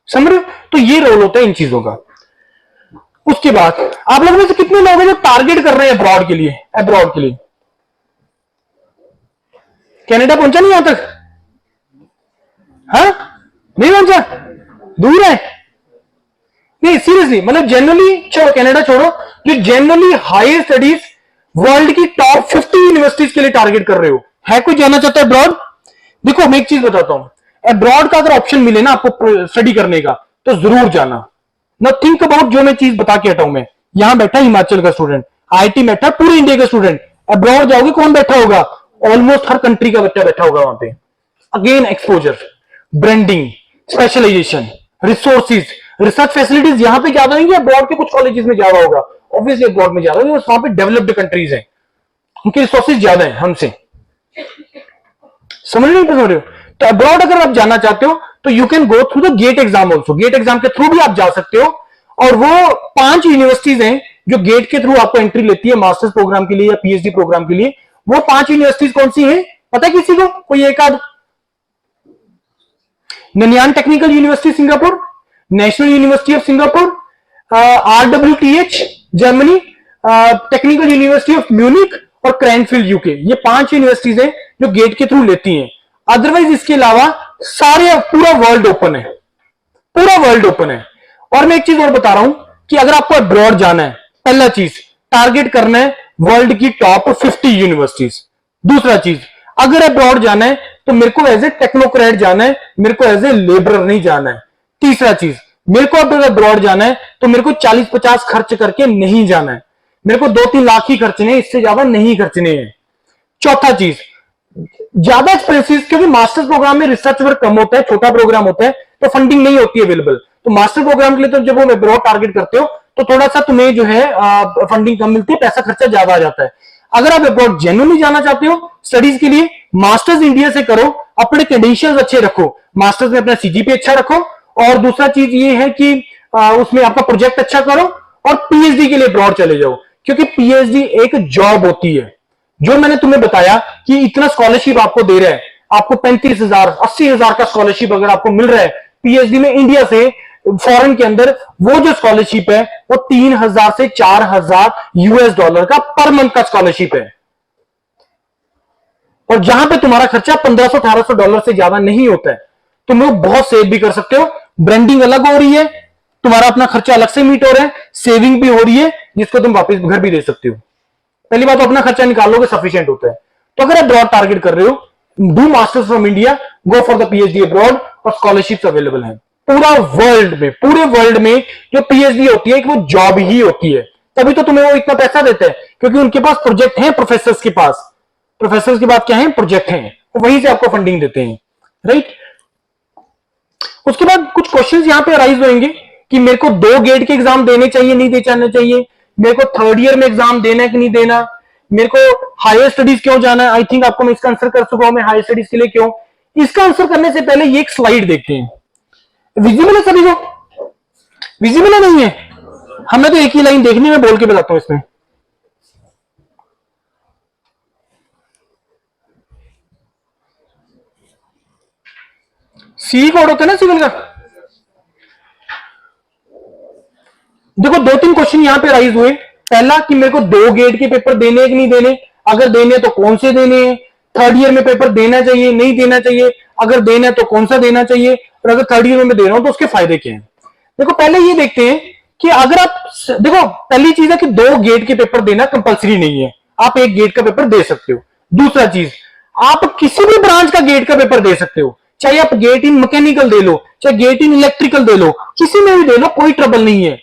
समझ रहे हो? तो ये रोल होता है इन चीजों का। उसके बाद आप लोगों में से कितने लोग हैं जो टारगेट कर रहे हैं अब्रॉड के लिए? अब्रॉड के लिए कनाडा पहुंचा नहीं यहां तक? हाँ नहीं पहुंचा, दूर है। नहीं सीरियसली, मतलब जनरली, चलो कनाडा छोड़ो, जो जनरली हायर स्टडीज वर्ल्ड की टॉप 50 यूनिवर्सिटीज के लिए टारगेट कर रहे हो, है कोई जाना चाहता है अब्रॉड? देखो मैं एक चीज बताता हूं, अब्रॉड का अगर ऑप्शन मिले ना आपको स्टडी करने का, तो जरूर जाना। ना थिंक अबाउट, जो मैं चीज बता के हटाऊं, मैं यहां बैठा हिमाचल का स्टूडेंट, आईआईटी में बैठा, पूरे इंडिया का स्टूडेंट, अब्रॉड जाओगे कौन बैठा होगा? ऑलमोस्ट हर कंट्री का बच्चा बैठा होगा वहां पे। Again exposure, branding, specialization, resources, research facilities यहां पे ज्यादा होंगी, अब्रॉड के कुछ कॉलेजेस में ज्यादा होगा, ऑब्वियसली अब्रॉड में ज्यादा होगा, वहां पे डेवलप्ड कंट्रीज हैं, उनके रिसोर्सेज ज्यादा है हमसे। समझ रहे हो? तो अब्रॉड अगर आप जाना चाहते हो तो you can go through the GATE exam also, GATE exam के थ्रू भी आप जा सकते हो। और वो 5 यूनिवर्सिटीज हैं जो गेट के थ्रू आपको एंट्री लेती है मास्टर्स प्रोग्राम के लिए या पीएचडी प्रोग्राम के लिए। वो 5 यूनिवर्सिटीज कौन सी हैं पता है किसी को? कोई एक आध? Nanyang technical university Singapore, national university of Singapore, RWTH Germany, technical university of Munich और क्रैनफील्ड यूके, ये 5 यूनिवर्सिटीज हैं जो गेट के थ्रू लेती हैं। अदरवाइज इसके अलावा सारे पूरा वर्ल्ड ओपन है, पूरा वर्ल्ड ओपन है। और मैं एक चीज और बता रहा हूं कि अगर आपको अब्रॉड जाना है, पहला चीज टारगेट करना है वर्ल्ड की टॉप 50 यूनिवर्सिटीज। दूसरा चीज, अगर अब्रॉड जाना है तो मेरे को एज ए टेक्नोक्रेट जाना है, मेरे को एज ए लेबरर नहीं जाना है। तीसरा चीज, मेरे को अगर अब्रॉड जाना है तो मेरे को 40-50 खर्च करके नहीं जाना है, मेरे को 2-3 लाख ही खर्चने हैं, इससे ज्यादा नहीं खर्चने हैं। चौथा चीज, ज्यादा एक्सपेंसिव, क्योंकि मास्टर्स प्रोग्राम में रिसर्च वर्क कम होता है, छोटा प्रोग्राम होता है, तो फंडिंग नहीं होती है अवेलेबल। तो मास्टर प्रोग्राम के लिए तो जब वो अब्रॉड टारगेट करते हो तो थोड़ा सा तुम्हें जो है फंडिंग कम मिलती है, पैसा खर्चा ज्यादा आ जाता है। अगर आप अब्रॉड जेन्युइनली जाना चाहते हो स्टडीज के लिए, मास्टर्स इंडिया से करो, अपने क्रेडेंशियल्स अच्छे रखो, मास्टर्स में अपना सीजीपी अच्छा रखो, और दूसरा चीज ये है कि उसमें आपका प्रोजेक्ट अच्छा करो, और पीएचडी के लिए अब्रॉड चले जाओ, क्योंकि पीएचडी एक जॉब होती है। जो मैंने तुम्हें बताया कि इतना स्कॉलरशिप आपको दे रहा है, आपको 35,000 80,000 का स्कॉलरशिप अगर आपको मिल रहा है पीएचडी में इंडिया से, फॉरेन के अंदर वो जो स्कॉलरशिप है वो 3,000 से 4,000 यूएस डॉलर का पर मंथ का स्कॉलरशिप है, और जहां पे तुम्हारा खर्चा 1,500-1,800 डॉलर से ज्यादा नहीं होता है। तुम लोग बहुत सेव भी कर सकते हो, ब्रांडिंग अलग हो रही है, तुम्हारा अपना खर्चा अलग से मीट हो रहा है, सेविंग भी हो रही है, जिसको तुम वापस घर भी दे सकते हो। पहली बात तो अपना खर्चा निकालोगे सफिशिएंट होता है। तो अगर आप अब्रॉड टारगेट कर रहे हो, do masters from India, go for the PhD abroad, और स्कॉलरशिप अवेलेबल है पूरा वर्ल्ड में। पूरे वर्ल्ड में जो पीएचडी होती है वो जॉब ही होती है, तभी तो तुम्हें वो इतना पैसा देते हैं, क्योंकि उनके पास प्रोजेक्ट है, प्रोफेसर्स के पास, प्रोफेसर्स के पास क्या है, प्रोजेक्ट है, वहीं से आपको फंडिंग देते हैं, राइट। उसके बाद कुछ क्वेश्चंस यहां पे अराइज होंगे कि मेरे को 2 गेट के एग्जाम देने चाहिए, नहीं देने चाहिए, मेरे को 3rd ईयर में एग्जाम देना है कि नहीं देना, मेरे को हायर स्टडीज क्यों जाना है। आई थिंक आपको मैं इसका आंसर कर चुका हूं, मैं हायर स्टडीज के लिए क्यों। इसका आंसर करने से पहले ये एक स्लाइड देखते हैं। विजिबल है सभी को? विजिबल है नहीं है? हमें तो एक ही लाइन देखनी है, बोल के बताता हूं इसमें। सी कोड होता है ना सिविल का। देखो 2-3 क्वेश्चन यहां पे राइज हुए। पहला कि मेरे को 2 गेट के पेपर देने हैं कि नहीं देने, अगर देने तो कौन से देने हैं, 3rd ईयर में पेपर देना चाहिए नहीं देना चाहिए, अगर देना है तो कौन सा देना चाहिए, और अगर 3rd ईयर में दे रहा हूं तो उसके फायदे क्या हैं। देखो पहले ये देखते हैं कि अगर आप, देखो पहली चीज है कि 2 गेट के पेपर देना कंपलसरी नहीं है, आप 1 गेट का पेपर दे सकते हो। दूसरा चीज, आप किसी भी ब्रांच का गेट का पेपर दे सकते हो, चाहे आप गेट इन मैकेनिकल दे लो, चाहे गेट इन इलेक्ट्रिकल दे लो, किसी में भी दे लो, कोई ट्रबल नहीं है।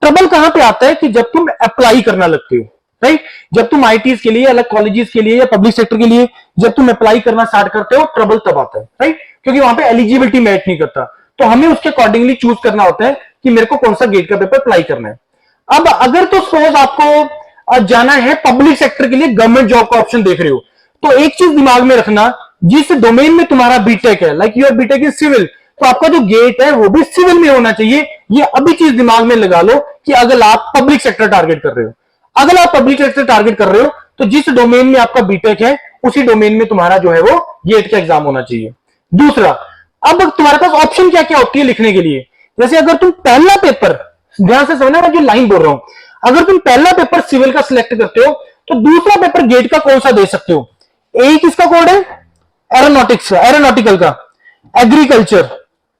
ट्रबल कहां पे आता है कि जब तुम अप्लाई करना लगते हो, राइट। जब तुम आईटीज के लिए, अलग कॉलेजेस के लिए या पब्लिक सेक्टर के लिए जब तुम अप्लाई करना स्टार्ट करते हो, ट्रबल तब आता है, राइट, क्योंकि वहां पे एलिजिबिलिटी मैच नहीं करता। तो हमें उसके अकॉर्डिंगली चूज करना होता है कि मेरे को कौन सा गेट का पेपर अप्लाई करना है। अब अगर तो सपोज आपको जाना है पब्लिक सेक्टर के लिए, गवर्नमेंट जॉब का ऑप्शन देख रहे हो, तो एक चीज दिमाग में रखना, जिस डोमेन में तुम्हारा बीटेक है, like your BTech in civil, तो आपका जो गेट है वो भी सिविल में होना चाहिए। ये अभी चीज दिमाग में लगा लो कि अगर आप पब्लिक सेक्टर टारगेट कर रहे हो, अगर आप पब्लिक सेक्टर टारगेट कर रहे हो तो जिस डोमेन में आपका बीटेक है उसी डोमेन में तुम्हारा जो है वो गेट का एग्जाम होना चाहिए। दूसरा, अब तुम्हारे पास ऑप्शन क्या क्या होती है लिखने के लिए। जैसे अगर तुम पहला पेपर, ध्यान से समझना मैं जो लाइन बोल रहा हूं, अगर तुम पहला पेपर सिविल का सिलेक्ट करते हो तो दूसरा पेपर गेट का कौन सा दे सकते हो। एक किसका कोड है, एरोनॉटिक्स, एरोनॉटिकल का, एग्रीकल्चर,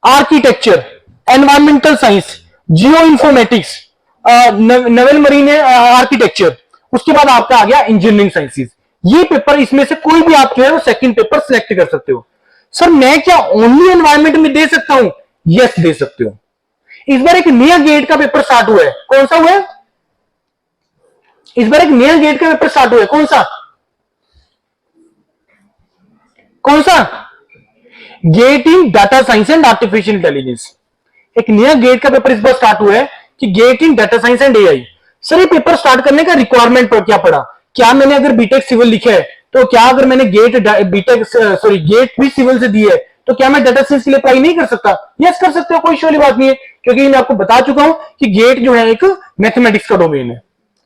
आर्किटेक्चर, एनवायरमेंटल साइंस, जियो इंफॉर्मेटिक्स, नवल मरीन आर्किटेक्चर, उसके बाद आपका आ गया इंजीनियरिंग साइंसेज। ये पेपर, इसमें से कोई भी आप जो है वो सेकंड पेपर सिलेक्ट कर सकते हो। सर मैं क्या ओनली एनवायरमेंट में दे सकता हूं? यस दे सकते हो। इस बार एक नया गेट का पेपर स्टार्ट हुआ है, कौन सा हुआ है? इस बार एक नया गेट का पेपर स्टार्ट हुआ है, कौन सा? कौन सा? Get in data science and artificial intelligence. एक नया गेट का पेपर इस बार स्टार्ट हुआ है कि get in data science and AI. Sir ये पेपर स्टार्ट करने का रिक्वायरमेंट पर क्या पड़ा? क्या मैंने अगर बीटेक सिविल लिखा है तो क्या अगर मैंने गेट भी सिविल से दी है तो क्या मैं डाटा साइंस के लिए अप्लाई नहीं कर सकता? यस कर सकते हो, कोई इश्यू वाली बात नहीं है, क्योंकि मैं आपको बता चुका हूं कि गेट जो है एक मैथमेटिक्स का डोमेन है,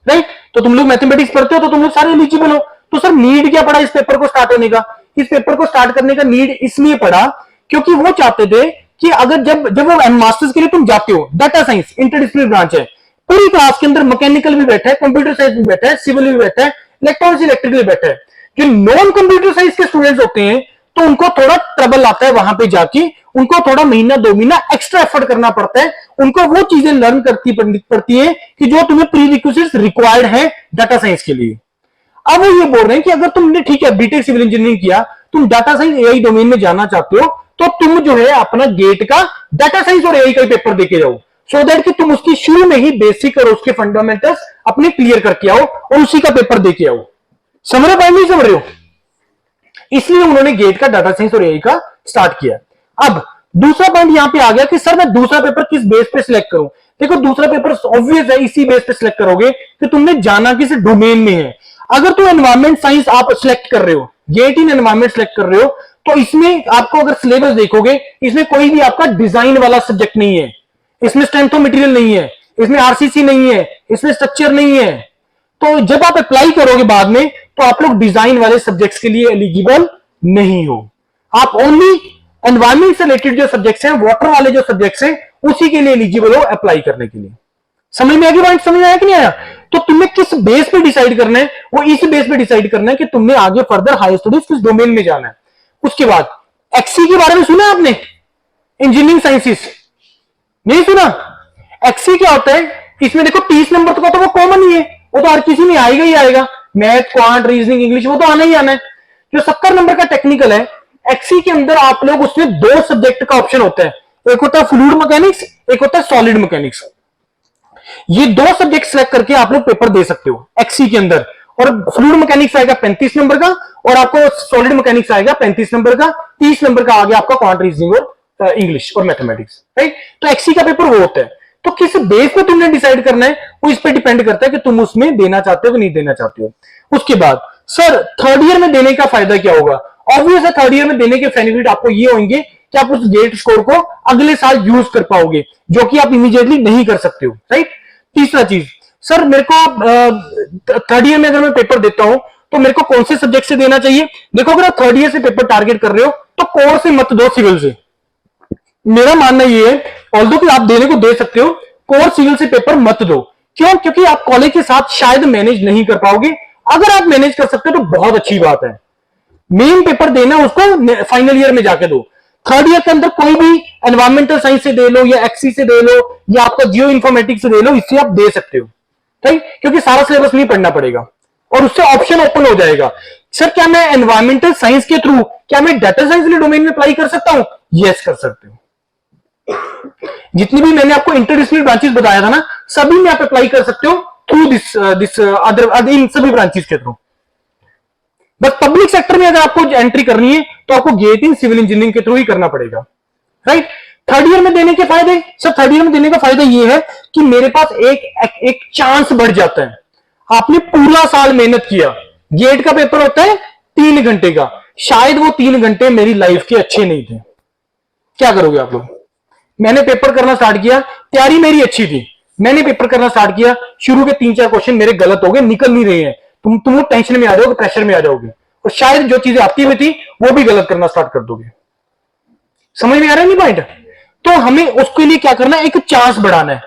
राइट। तो तुम लोग मैथमेटिक्स पढ़ते हो तो तुम लोग सारे एलिजिबल हो। तो सर नीड क्या पड़ा इस पेपर को स्टार्ट होने का? इस पेपर को स्टार्ट करने का नीड इसलिए पड़ा क्योंकि वो चाहते थे कि अगर जब वो मास्टर्स के लिए तुम जाते हो, डाटा साइंस इंटरडिसिप्लिनरी ब्रांच है, पूरी क्लास के अंदर मैकेनिकल भी बैठा है, कंप्यूटर साइंस भी बैठा है, सिविल भी बैठा है, इलेक्ट्रॉनिक्स इलेक्ट्रिकल भी बैठा है। जो नॉन कंप्यूटर साइंस के स्टूडेंट्स होते हैं तो उनको थोड़ा ट्रबल आता है वहां पे जाके, उनको थोड़ा महीना 2 महीना एक्स्ट्रा एफर्ट करना पड़ता है, उनको वो चीजें लर्न करती पड़ती है कि जो तुम्हें प्री रिक्विजिट्स रिक्वायर्ड है डाटा साइंस के लिए। अब वो ये बोल रहे हैं कि अगर तुमने ठीक है बीटेक सिविल इंजीनियरिंग किया, तुम डाटा साइंस एआई डोमेन में जाना चाहते हो, तो तुम जो है अपना गेट का डाटा साइंस और एआई का पेपर देके जाओ, सो दैट कि तुम उसकी शुरू में ही बेसिक और उसके फंडामेंटल्स अपने क्लियर करके आओ और उसी का पेपर देके आओ। समझ रहे हो नहीं समझ रहे हो? इसलिए उन्होंने गेट का डाटा साइंस और एआई का स्टार्ट किया। अब दूसरा पॉइंट यहां पे आ गया कि सर मैं दूसरा पेपर किस बेस पे सिलेक्ट करूं। देखो दूसरा पेपर ऑब्वियस है, इसी बेस पे सिलेक्ट करोगे कि तुमने जाना किस डोमेन में है। अगर तुम एनवायरमेंट साइंस आप सिलेक्ट कर रहे हो, गेट इन एनवायरमेंट सिलेक्ट कर रहे हो, तो इसमें आपको अगर सिलेबस देखोगे, इसमें कोई भी आपका डिजाइन वाला सब्जेक्ट नहीं है, इसमें स्ट्रेंथ ऑफ मटेरियल नहीं है, इसमें आरसीसी नहीं है, इसमें स्ट्रक्चर नहीं है। तो जब आप अप्लाई करोगे बाद में, तो आप लोग डिजाइन वाले सब्जेक्ट्स के लिए एलिजिबल नहीं हो। आप ओनली एनवायरमेंट से रिलेटेड जो सब्जेक्ट्स हैं, वाटर वाले जो सब्जेक्ट्स हैं, उसी के लिए एलिजिबल हो अप्लाई करने के लिए। समझ में आ गया पॉइंट? समझ में आया कि नहीं आया? तो तुमने किस बेस पे डिसाइड करना है, वो इस बेस पे डिसाइड करना है कि तुमने आगे फर्दर हायर स्टडीज किस डोमेन में जाना है। उसके बाद एक्सी के बारे में सुना आपने? इंजीनियरिंग साइंसेस नहीं सुना? एक्सी क्या होता है? इसमें देखो 30 नंबर तो वो कॉमन ही है, वो तो हर किसी में आएगा ही आएगा, मैथ, क्वांट, रीजनिंग, इंग्लिश, वो तो आना ही आना है। जो 70 नंबर का टेक्निकल है, एक्सी के अंदर आप लोग उसमें 2 सब्जेक्ट का ऑप्शन होता है, एक होता है फ्लूइड मैकेनिक्स, एक होता है सॉलिड मैकेनिक्स। ये 2 सब्जेक्ट सेलेक्ट करके आप लोग पेपर दे सकते हो एक्सी के अंदर। और फ्लूइड मैकेनिक्स आएगा 35 नंबर का, और आपको सॉलिड मैकेनिक्स आएगा 35 नंबर का, 30 नंबर का आ गया आपका क्वांट, रीजनिंग और इंग्लिश और मैथमेटिक्स, राइट? तो एक्सी का पेपर वो होता है। तो किस बेस पे तुमने डिसाइड करना है, वो इस पे डिपेंड करता है कि तुम उसमें देना चाहते हो कि नहीं देना चाहते हो। उसके बाद सर थर्ड ईयर में देने का फायदा क्या होगा? ऑब्वियस है, थर्ड ईयर में देने के बेनिफिट आपको ये होंगे कि आप उस गेट स्कोर को अगले साल यूज कर पाओगे, जो कि आप इमीडिएटली नहीं कर सकते हो, राइट? तीसरा चीज, सर मेरे को थर्ड ईयर में अगर मैं पेपर देता हूं तो मेरे को कौन से सब्जेक्ट से देना चाहिए? देखो अगर आप थर्ड ईयर से पेपर टारगेट कर रहे हो तो कोर से मत दो, सिविल से। मेरा मानना ये है, ऑल्दो कि आप देने को दे सकते हो, कोर सिविल से पेपर मत दो। क्यों? क्योंकि आप कॉलेज के साथ शायद मैनेज नहीं कर पाओगे। अगर आप मैनेज कर सकते हो तो बहुत अच्छी बात है। मेन पेपर देना उसको फाइनल ईयर में जाके दो। थर्ड ईयर के अंदर कोई भी एनवायरमेंटल साइंस से दे लो, या एक्सी से दे लो, या आपका जियो इन्फॉर्मेटिक्स से दे लो, इससे आप दे सकते हो, ठीक? क्योंकि सारा सिलेबस नहीं पढ़ना पड़ेगा और उससे ऑप्शन ओपन हो जाएगा। सर क्या मैं एनवायरमेंटल साइंस के थ्रू क्या मैं डाटा साइंस वाले डोमेन में अप्लाई कर सकता हूं? यस, कर सकते हो। जितनी भी मैंने आपको इंटरडिसिप्लिनरी ब्रांचेस बताया था ना, सभी में आप अप्लाई कर सकते हो थ्रू दिस अदर इन सभी ब्रांचेस के थ्रू। बस पब्लिक सेक्टर में अगर आपको एंट्री करनी है तो आपको गेट इन सिविल इंजीनियरिंग के थ्रू ही करना पड़ेगा, राइट? थर्ड ईयर में देने के फायदे, सर थर्ड ईयर में देने का फायदा यह है कि मेरे पास एक चांस बढ़ जाता है। आपने पूरा साल मेहनत किया, गेट का पेपर होता है 3 घंटे का, शायद वो 3 घंटे मेरी लाइफ के अच्छे नहीं थे, क्या करोगे आप लोग? मैंने पेपर करना स्टार्ट किया, तैयारी मेरी अच्छी थी, मैंने पेपर करना स्टार्ट किया, शुरू के 3-4 क्वेश्चन मेरे गलत हो गए, निकल नहीं रहे हैं, तुम लोग टेंशन में आ जाओगे, प्रेशर में आ जाओगे, और शायद जो चीजें आती हुई थी वो भी गलत करना स्टार्ट कर दोगे। समझ में आ रहा है नहीं पॉइंट? तो हमें उसके लिए क्या करना है, एक चांस बढ़ाना है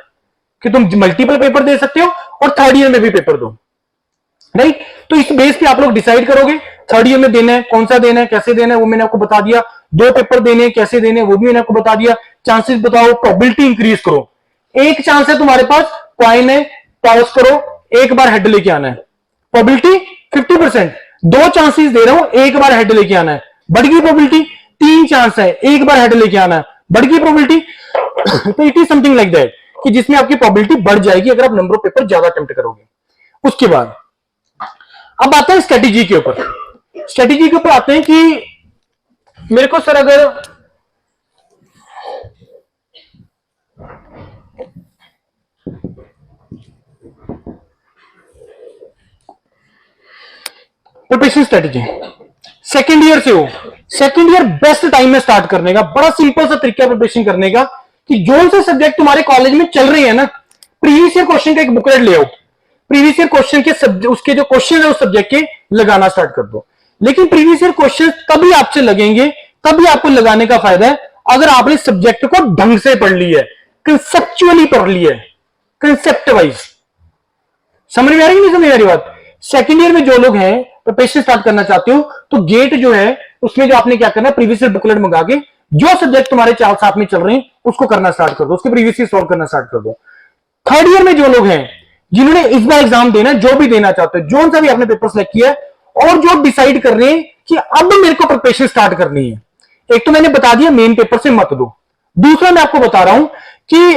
कि तुम मल्टीपल पेपर दे सकते हो और थर्ड ईयर में भी पेपर दो, राइट? तो इस बेस पे आप लोग डिसाइड करोगे थर्ड ईयर में देना है, कौन सा देना है, कैसे देना है, वो मैंने आपको बता दिया। 2 पेपर देने हैं, कैसे देने हैं वो भी मैंने आपको बता दिया। चांसेस बताओ, प्रोबेबिलिटी इंक्रीज करो। एक चांस है तुम्हारे पास, कॉइन है, टॉस करो, एक बार हेड लेके आना है, प्रोबेबिलिटी 50%। 2 चांसेस दे रहा हूं, एक बार हेड लेके आना है, बढ़ गई प्रोबेबिलिटी। 3 चांस है, एक बार हेड लेके आना है, बढ़ गई प्रोबेबिलिटी। तो it is something like that कि जिसमें आपकी प्रोबेबिलिटी बढ़ जाएगी अगर आप नंबर ऑफ पेपर ज्यादा अटेम्प्ट करोगे। उसके बाद अब आते हैं स्ट्रेटेजी के ऊपर। स्ट्रेटेजी के ऊपर आते हैं कि मेरे को सर अगर प्रिपरेशन स्ट्रेटेजी सेकेंड ईयर से हो, सेकेंड ईयर बेस्ट टाइम में स्टार्ट करने का। बड़ा सिंपल सा तरीका प्रिपरेशन करने का कि जो से सब्जेक्ट तुम्हारे कॉलेज में चल रहे हैं ना, प्रीवियस ईयर क्वेश्चन का एक बुकलेट ले आओ, प्रीवियस ईयर क्वेश्चन के उसके जो क्वेश्चन है उस सब्जेक्ट के लगाना स्टार्ट कर दो। लेकिन प्रीवियस ईयर क्वेश्चन तभी आपसे लगेंगे, तभी आपको लगाने का फायदा है अगर आपने सब्जेक्ट को ढंग से पढ़ लिया है, कंसेप्चुअली पढ़ लिया है। Concept wise. समझ में आ रही नहीं समझ में आ रही बात? सेकेंड ईयर में जो लोग हैं प्रिपरेशन स्टार्ट करना चाहते हो तो गेट जो है उसमें जो आपने क्या करना है, प्रीवियस ईयर बुकलेट मंगा के जो सब्जेक्ट तुम्हारे चार साथ में चल रहे हैं उसको करना स्टार्ट कर दो, उसके प्रीवियस ईयर सॉल्व करना स्टार्ट कर दो। थर्ड ईयर में जो लोग हैं जिन्होंने इस बार एग्जाम देना, जो भी देना चाहते हो, जो सा भी आपने पेपर सेलेक्ट किया और जो डिसाइड कर रहे हैं कि अब मेरे को प्रिपरेशन स्टार्ट करनी है, एक तो मैंने बता दिया मेन पेपर से मत दो, दूसरा मैं आपको बता रहा हूं कि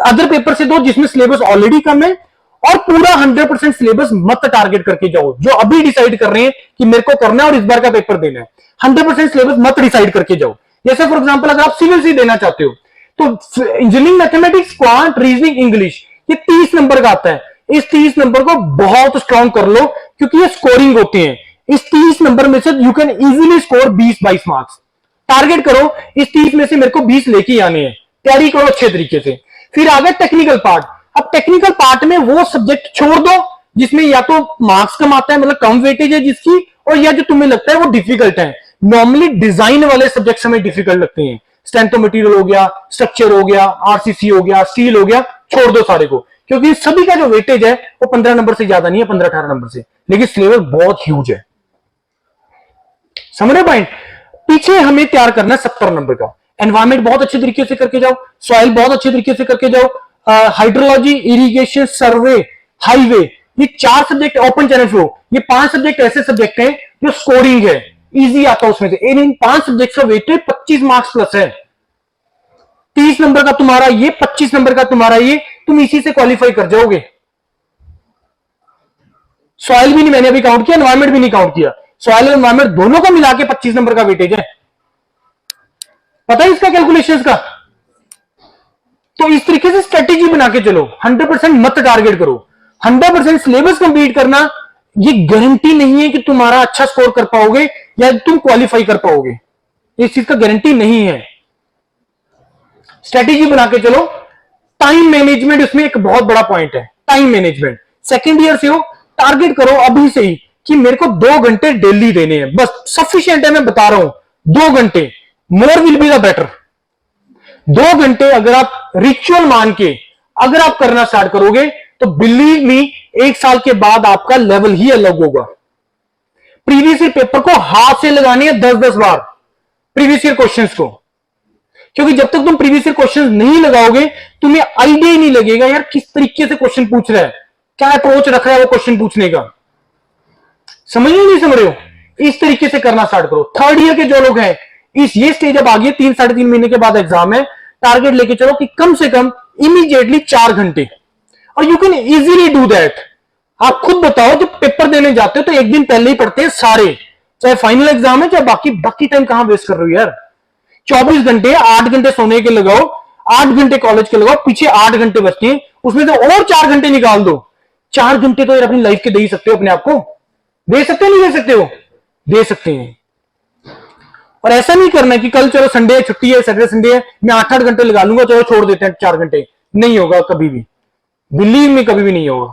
अदर पेपर से दो जिसमें सिलेबस ऑलरेडी कम है, और पूरा 100% सिलेबस मत टारगेट करके जाओ। जो अभी डिसाइड कर रहे हैं कि मेरे को करना है और इस बार का पेपर देना है, 100% सिलेबस मत डिसाइड करके जाओ। जैसे फॉर एग्जांपल अगर आप सिविल सी देना चाहते हो तो engineering mathematics, quant, reasoning, English, ये 30 नंबर का आता है। इस 30 नंबर को बहुत स्ट्रांग कर लो क्योंकि ये स्कोरिंग होते हैं। इस 30 नंबर में से you can easily score 20-22 marks. Target करो इस 30 में से मेरे को 20 लेके आने हैं, तैयारी करो अच्छे तरीके से। फिर आ गया टेक्निकल पार्ट। अब टेक्निकल पार्ट में वो सब्जेक्ट छोड़ दो जिसमें या तो मार्क्स कम आता है, मतलब कम वेटेज है जिसकी, और या जो तुम्हें लगता है वो डिफिकल्ट है। नॉर्मली डिजाइन वाले सब्जेक्ट हमें डिफिकल्ट लगते हैं, स्ट्रेंथ ऑफ मटेरियल हो गया, स्ट्रक्चर हो गया, आरसीसी हो गया, स्टील हो गया, छोड़ दो सारे को, क्योंकि सभी का जो वेटेज है वो 15 नंबर से ज्यादा नहीं है, 15-18 नंबर से, लेकिन सिलेबस बहुत ह्यूज है। समझ रहे पॉइंट? पीछे हमें तैयार करना है 70 नंबर का। एनवायरमेंट बहुत अच्छे तरीके से करके जाओ, सॉइल बहुत अच्छे तरीके से करके जाओ, हाइड्रोलॉजी, इरिगेशन, सर्वे, हाईवे, ये 4 सब्जेक्ट, ओपन चैनल फ्लो, ये 5 सब्जेक्ट ऐसे सब्जेक्ट हैं जो स्कोरिंग है, इजी आता है उसमें से। इन 5 सब्जेक्ट का वेटेज 25 मार्क्स प्लस है। 30 नंबर का तुम्हारा ये, 25 नंबर का तुम्हारा ये, तुम इसी से क्वालिफाई कर जाओगे। सॉइल भी नहीं मैंने अभी काउंट किया, एनवायरमेंट भी नहीं काउंट किया, सॉइल और एनवायरमेंट दोनों को मिला के 25 नंबर का वेटेज है। पता है इसका कैलकुलेशंस का? तो इस तरीके से स्ट्रेटेजी बना के चलो, 100% मत टारगेट करो। 100% सिलेबस कंप्लीट करना ये गारंटी नहीं है कि तुम्हारा अच्छा स्कोर कर पाओगे या तुम क्वालिफाई कर पाओगे, इस चीज का गारंटी नहीं है। स्ट्रेटेजी बना के चलो। टाइम मैनेजमेंट इसमें एक बहुत बड़ा पॉइंट है, टाइम मैनेजमेंट। सेकेंड ईयर से हो, टारगेट करो अभी से ही कि मेरे को 2 घंटे डेली देने हैं, बस सफिशिएंट है। मैं बता रहा हूं 2 घंटे, more will be the better. 2 घंटे अगर आप रिचुअल मान के अगर आप करना स्टार्ट करोगे तो बिलीव मी 1 साल के बाद आपका लेवल ही अलग होगा। प्रीवियस ईयर पेपर को हाथ से लगाने हैं 10-10 बार, प्रीवियस ईयर क्वेश्चंस को, क्योंकि जब तक तुम प्रीवियस ईयर क्वेश्चंस नहीं लगाओगे तुम्हें आइडिया ही नहीं लगेगा यार किस तरीके से क्वेश्चन पूछ रहा है, क्या अप्रोच रख रहा है वो क्वेश्चन पूछने का। समझ नहीं समझ रहे हो? इस तरीके से करना स्टार्ट करो। थर्ड ईयर के जो लोग हैं, इस ये स्टेज अब आ गई, 3-3.5 महीने के बाद एग्जाम है, टारगेट लेके चलो कि कम से कम इमीडिएटली 4 घंटे, और you can easily do that. आप खुद बताओ जब पेपर देने जाते हो तो एक दिन पहले ही पढ़ते हैं सारे, चाहे फाइनल एग्जाम है चाहे बाकी बाकी टाइम कहां वेस्ट कर रहे हो यार। 24 घंटे, 8 घंटे सोने के लगाओ, 8 घंटे कॉलेज के लगाओ, पीछे 8 घंटे बचते हैं, उसमें से और 4 घंटे निकाल दो। 4 घंटे तो यार अपनी लाइफ के दे ही सकते हो अपने आप को, दे सकते हो नहीं दे सकते हो? दे सकते हैं। और ऐसा नहीं करना कि कल चलो संडे छुट्टी है, सैटरडे संडे है, मैं 8-8 घंटे लगा लूंगा, चलो छोड़ देते हैं 4 घंटे। नहीं होगा कभी भी, बिलीव में कभी भी नहीं होगा।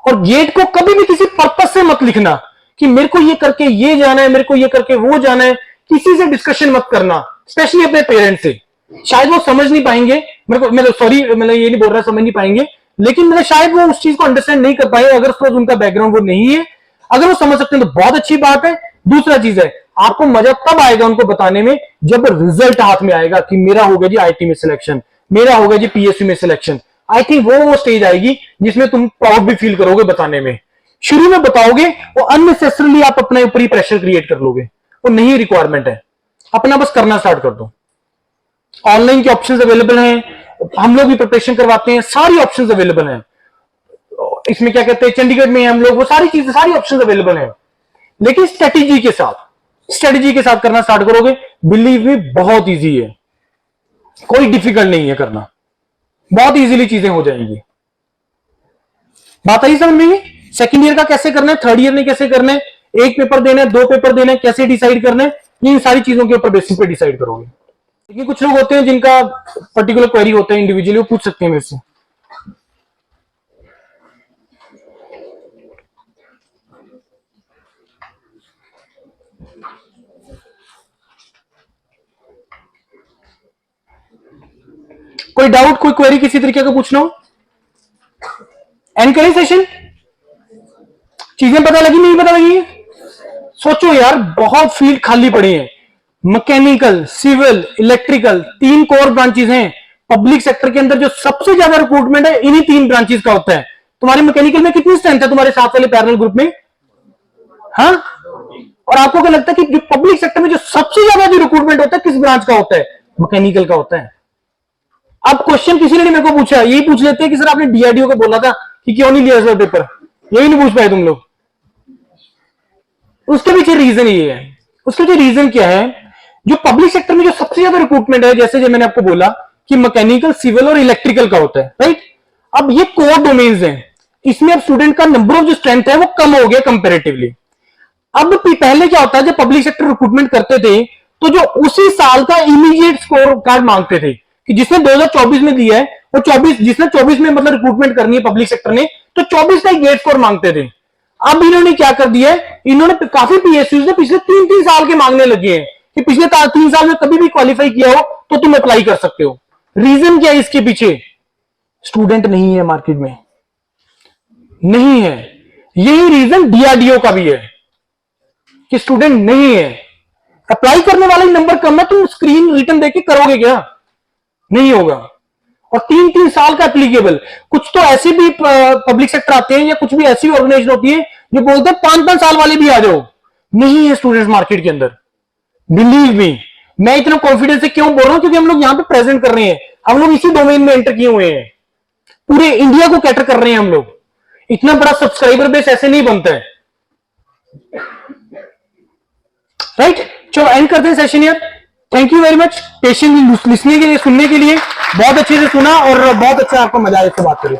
और गेट को कभी भी किसी पर्पज से मत लिखना कि मेरे को ये करके ये जाना है, मेरे को ये करके वो जाना है, किसी से डिस्कशन मत करना, स्पेशली अपने पेरेंट्स से। शायद वो समझ नहीं पाएंगे, मेरे को, मतलब सॉरी, मतलब ये नहीं बोल रहा समझ नहीं पाएंगे, लेकिन मतलब शायद वो उस चीज को अंडरस्टैंड नहीं कर पाए अगर सपोज उनका बैकग्राउंड वो नहीं है। अगर वो समझ सकते हैं तो बहुत अच्छी बात है। दूसरा चीज है, आपको मजा तब आएगा उनको बताने में जब रिजल्ट हाथ में आएगा कि मेरा हो गया जी आईटी में सिलेक्शन, मेरा हो गया जी पीएसयू में सिलेक्शन। आई थिंक वो स्टेज आएगी जिसमें तुम प्राउड भी फील करोगे बताने में। शुरू में बताओगे वो अननेसेसरली आप अपने ऊपर ही प्रेशर क्रिएट कर लोगे, वो नहीं रिक्वायरमेंट है। अपना बस करना स्टार्ट कर दो। ऑनलाइन के ऑप्शंस अवेलेबल हैं, हम लोग भी प्रिपरेशन करवाते हैं, सारी ऑप्शंस अवेलेबल हैं। इसमें क्या कहते हैं, चंडीगढ़ में हम लोग, वो सारी चीजें, सारी ऑप्शंस अवेलेबल हैं। लेकिन स्ट्रेटेजी के साथ करना स्टार्ट करोगे, बिलीव मी बहुत इजी है, कोई डिफिकल्ट नहीं है करना, बहुत इजीली चीजें हो जाएंगी। बात आई समझ में? सेकंड ईयर का कैसे करना है, थर्ड ईयर में कैसे करना है, एक पेपर देना है, 2 पेपर देना है, कैसे डिसाइड करना है, इन सारी चीजों के ऊपर बेसिस पे डिसाइड करोगे। लेकिन कुछ लोग होते हैं जिनका पर्टिकुलर क्वेरी होता है इंडिविजुअली, वो पूछ सकते हैं मेरे से। कोई डाउट, कोई क्वेरी किसी तरीके का पूछना हो? एंड करें सेशन? चीजें पता लगी नहीं पता लगी? सोचो यार, बहुत फील्ड खाली पड़ी है। Mechanical, civil, electrical, 3 core branches हैं पब्लिक सेक्टर के अंदर। जो सबसे ज्यादा रिक्रूटमेंट है इन्हीं 3 ब्रांचेस का होता है। तुम्हारी मैकेनिकल में कितनी स्ट्रेंथ है तुम्हारे साथ वाले पैरेलल ग्रुप में? हाँ, और आपको क्या लगता है कि पब्लिक सेक्टर में जो सबसे ज्यादा जो रिक्रूटमेंट होता है किस ब्रांच का होता है? मैकेनिकल का होता है। अब क्वेश्चन किसी ने नहीं मेरे को पूछा, यही पूछ लेते हैं कि सर आपने डीआरडीओ को बोला था कि क्यों नहीं लिया सर पेपर, यही नहीं पूछ पाए तुम लोग। उसके पीछे रीजन ये है। उसके पीछे रीजन क्या है? जो पब्लिक सेक्टर में जो सबसे ज्यादा रिक्रूटमेंट है, जैसे जो मैंने आपको बोला कि मैकेनिकल, सिविल और इलेक्ट्रिकल का होता है, राइट? अब ये कोर डोमेन्स हैं, इसमें अब स्टूडेंट का नंबर ऑफ जो स्ट्रेंथ है वो कम हो गया कंपेरेटिवली। अब पहले क्या होता है, जब पब्लिक सेक्टर रिक्रूटमेंट करते थे तो जो उसी साल का इमीडिएट स्कोर कार्ड मांगते थे कि जिसने 2024 में दिया है वो 24, जिसने 24 में मतलब रिक्रूटमेंट करनी है पब्लिक सेक्टर ने, तो 24 का ही गेट स्कोर मांगते थे। अब इन्होंने क्या कर दिया है, इन्होंने काफी पीएसयू ने पिछले 3-3 साल के मांगने लगे हैं कि पिछले 3 साल में कभी भी क्वालिफाई किया हो तो तुम अप्लाई कर सकते हो। रीजन क्या है इसके पीछे? स्टूडेंट नहीं है मार्केट में, नहीं है। यही रीजन डीआरडीओ का भी है कि स्टूडेंट नहीं है। अप्लाई करने वाले नंबर कम है, तुम स्क्रीन रिटर्न देके करोगे क्या? नहीं होगा। और 3-3 साल का एप्लीकेबल। कुछ तो ऐसे भी पब्लिक सेक्टर आते हैं या कुछ भी ऐसी ऑर्गेनाइजेशन होती है जो बोलते हैं 5-5 साल वाले भी आ जाओ। नहीं है स्टूडेंट्स मार्केट के अंदर, बिलीव मी। मैं इतना कॉन्फिडेंस से क्यों बोल रहा हूं? क्योंकि हम लोग यहां पे प्रेजेंट कर रहे हैं, हम लोग इसी डोमेन में एंटर किए हुए हैं, पूरे इंडिया को कैटर कर रहे हैं हम लोग। इतना बड़ा सब्सक्राइबर बेस ऐसे नहीं बनता है, राइट? चलो एंड करते हैं सेशन यार। Thank you very much patient listening के लिए, सुनने के लिए। बहुत अच्छे से सुना और बहुत अच्छा आपको मजा आया इससे बात करें।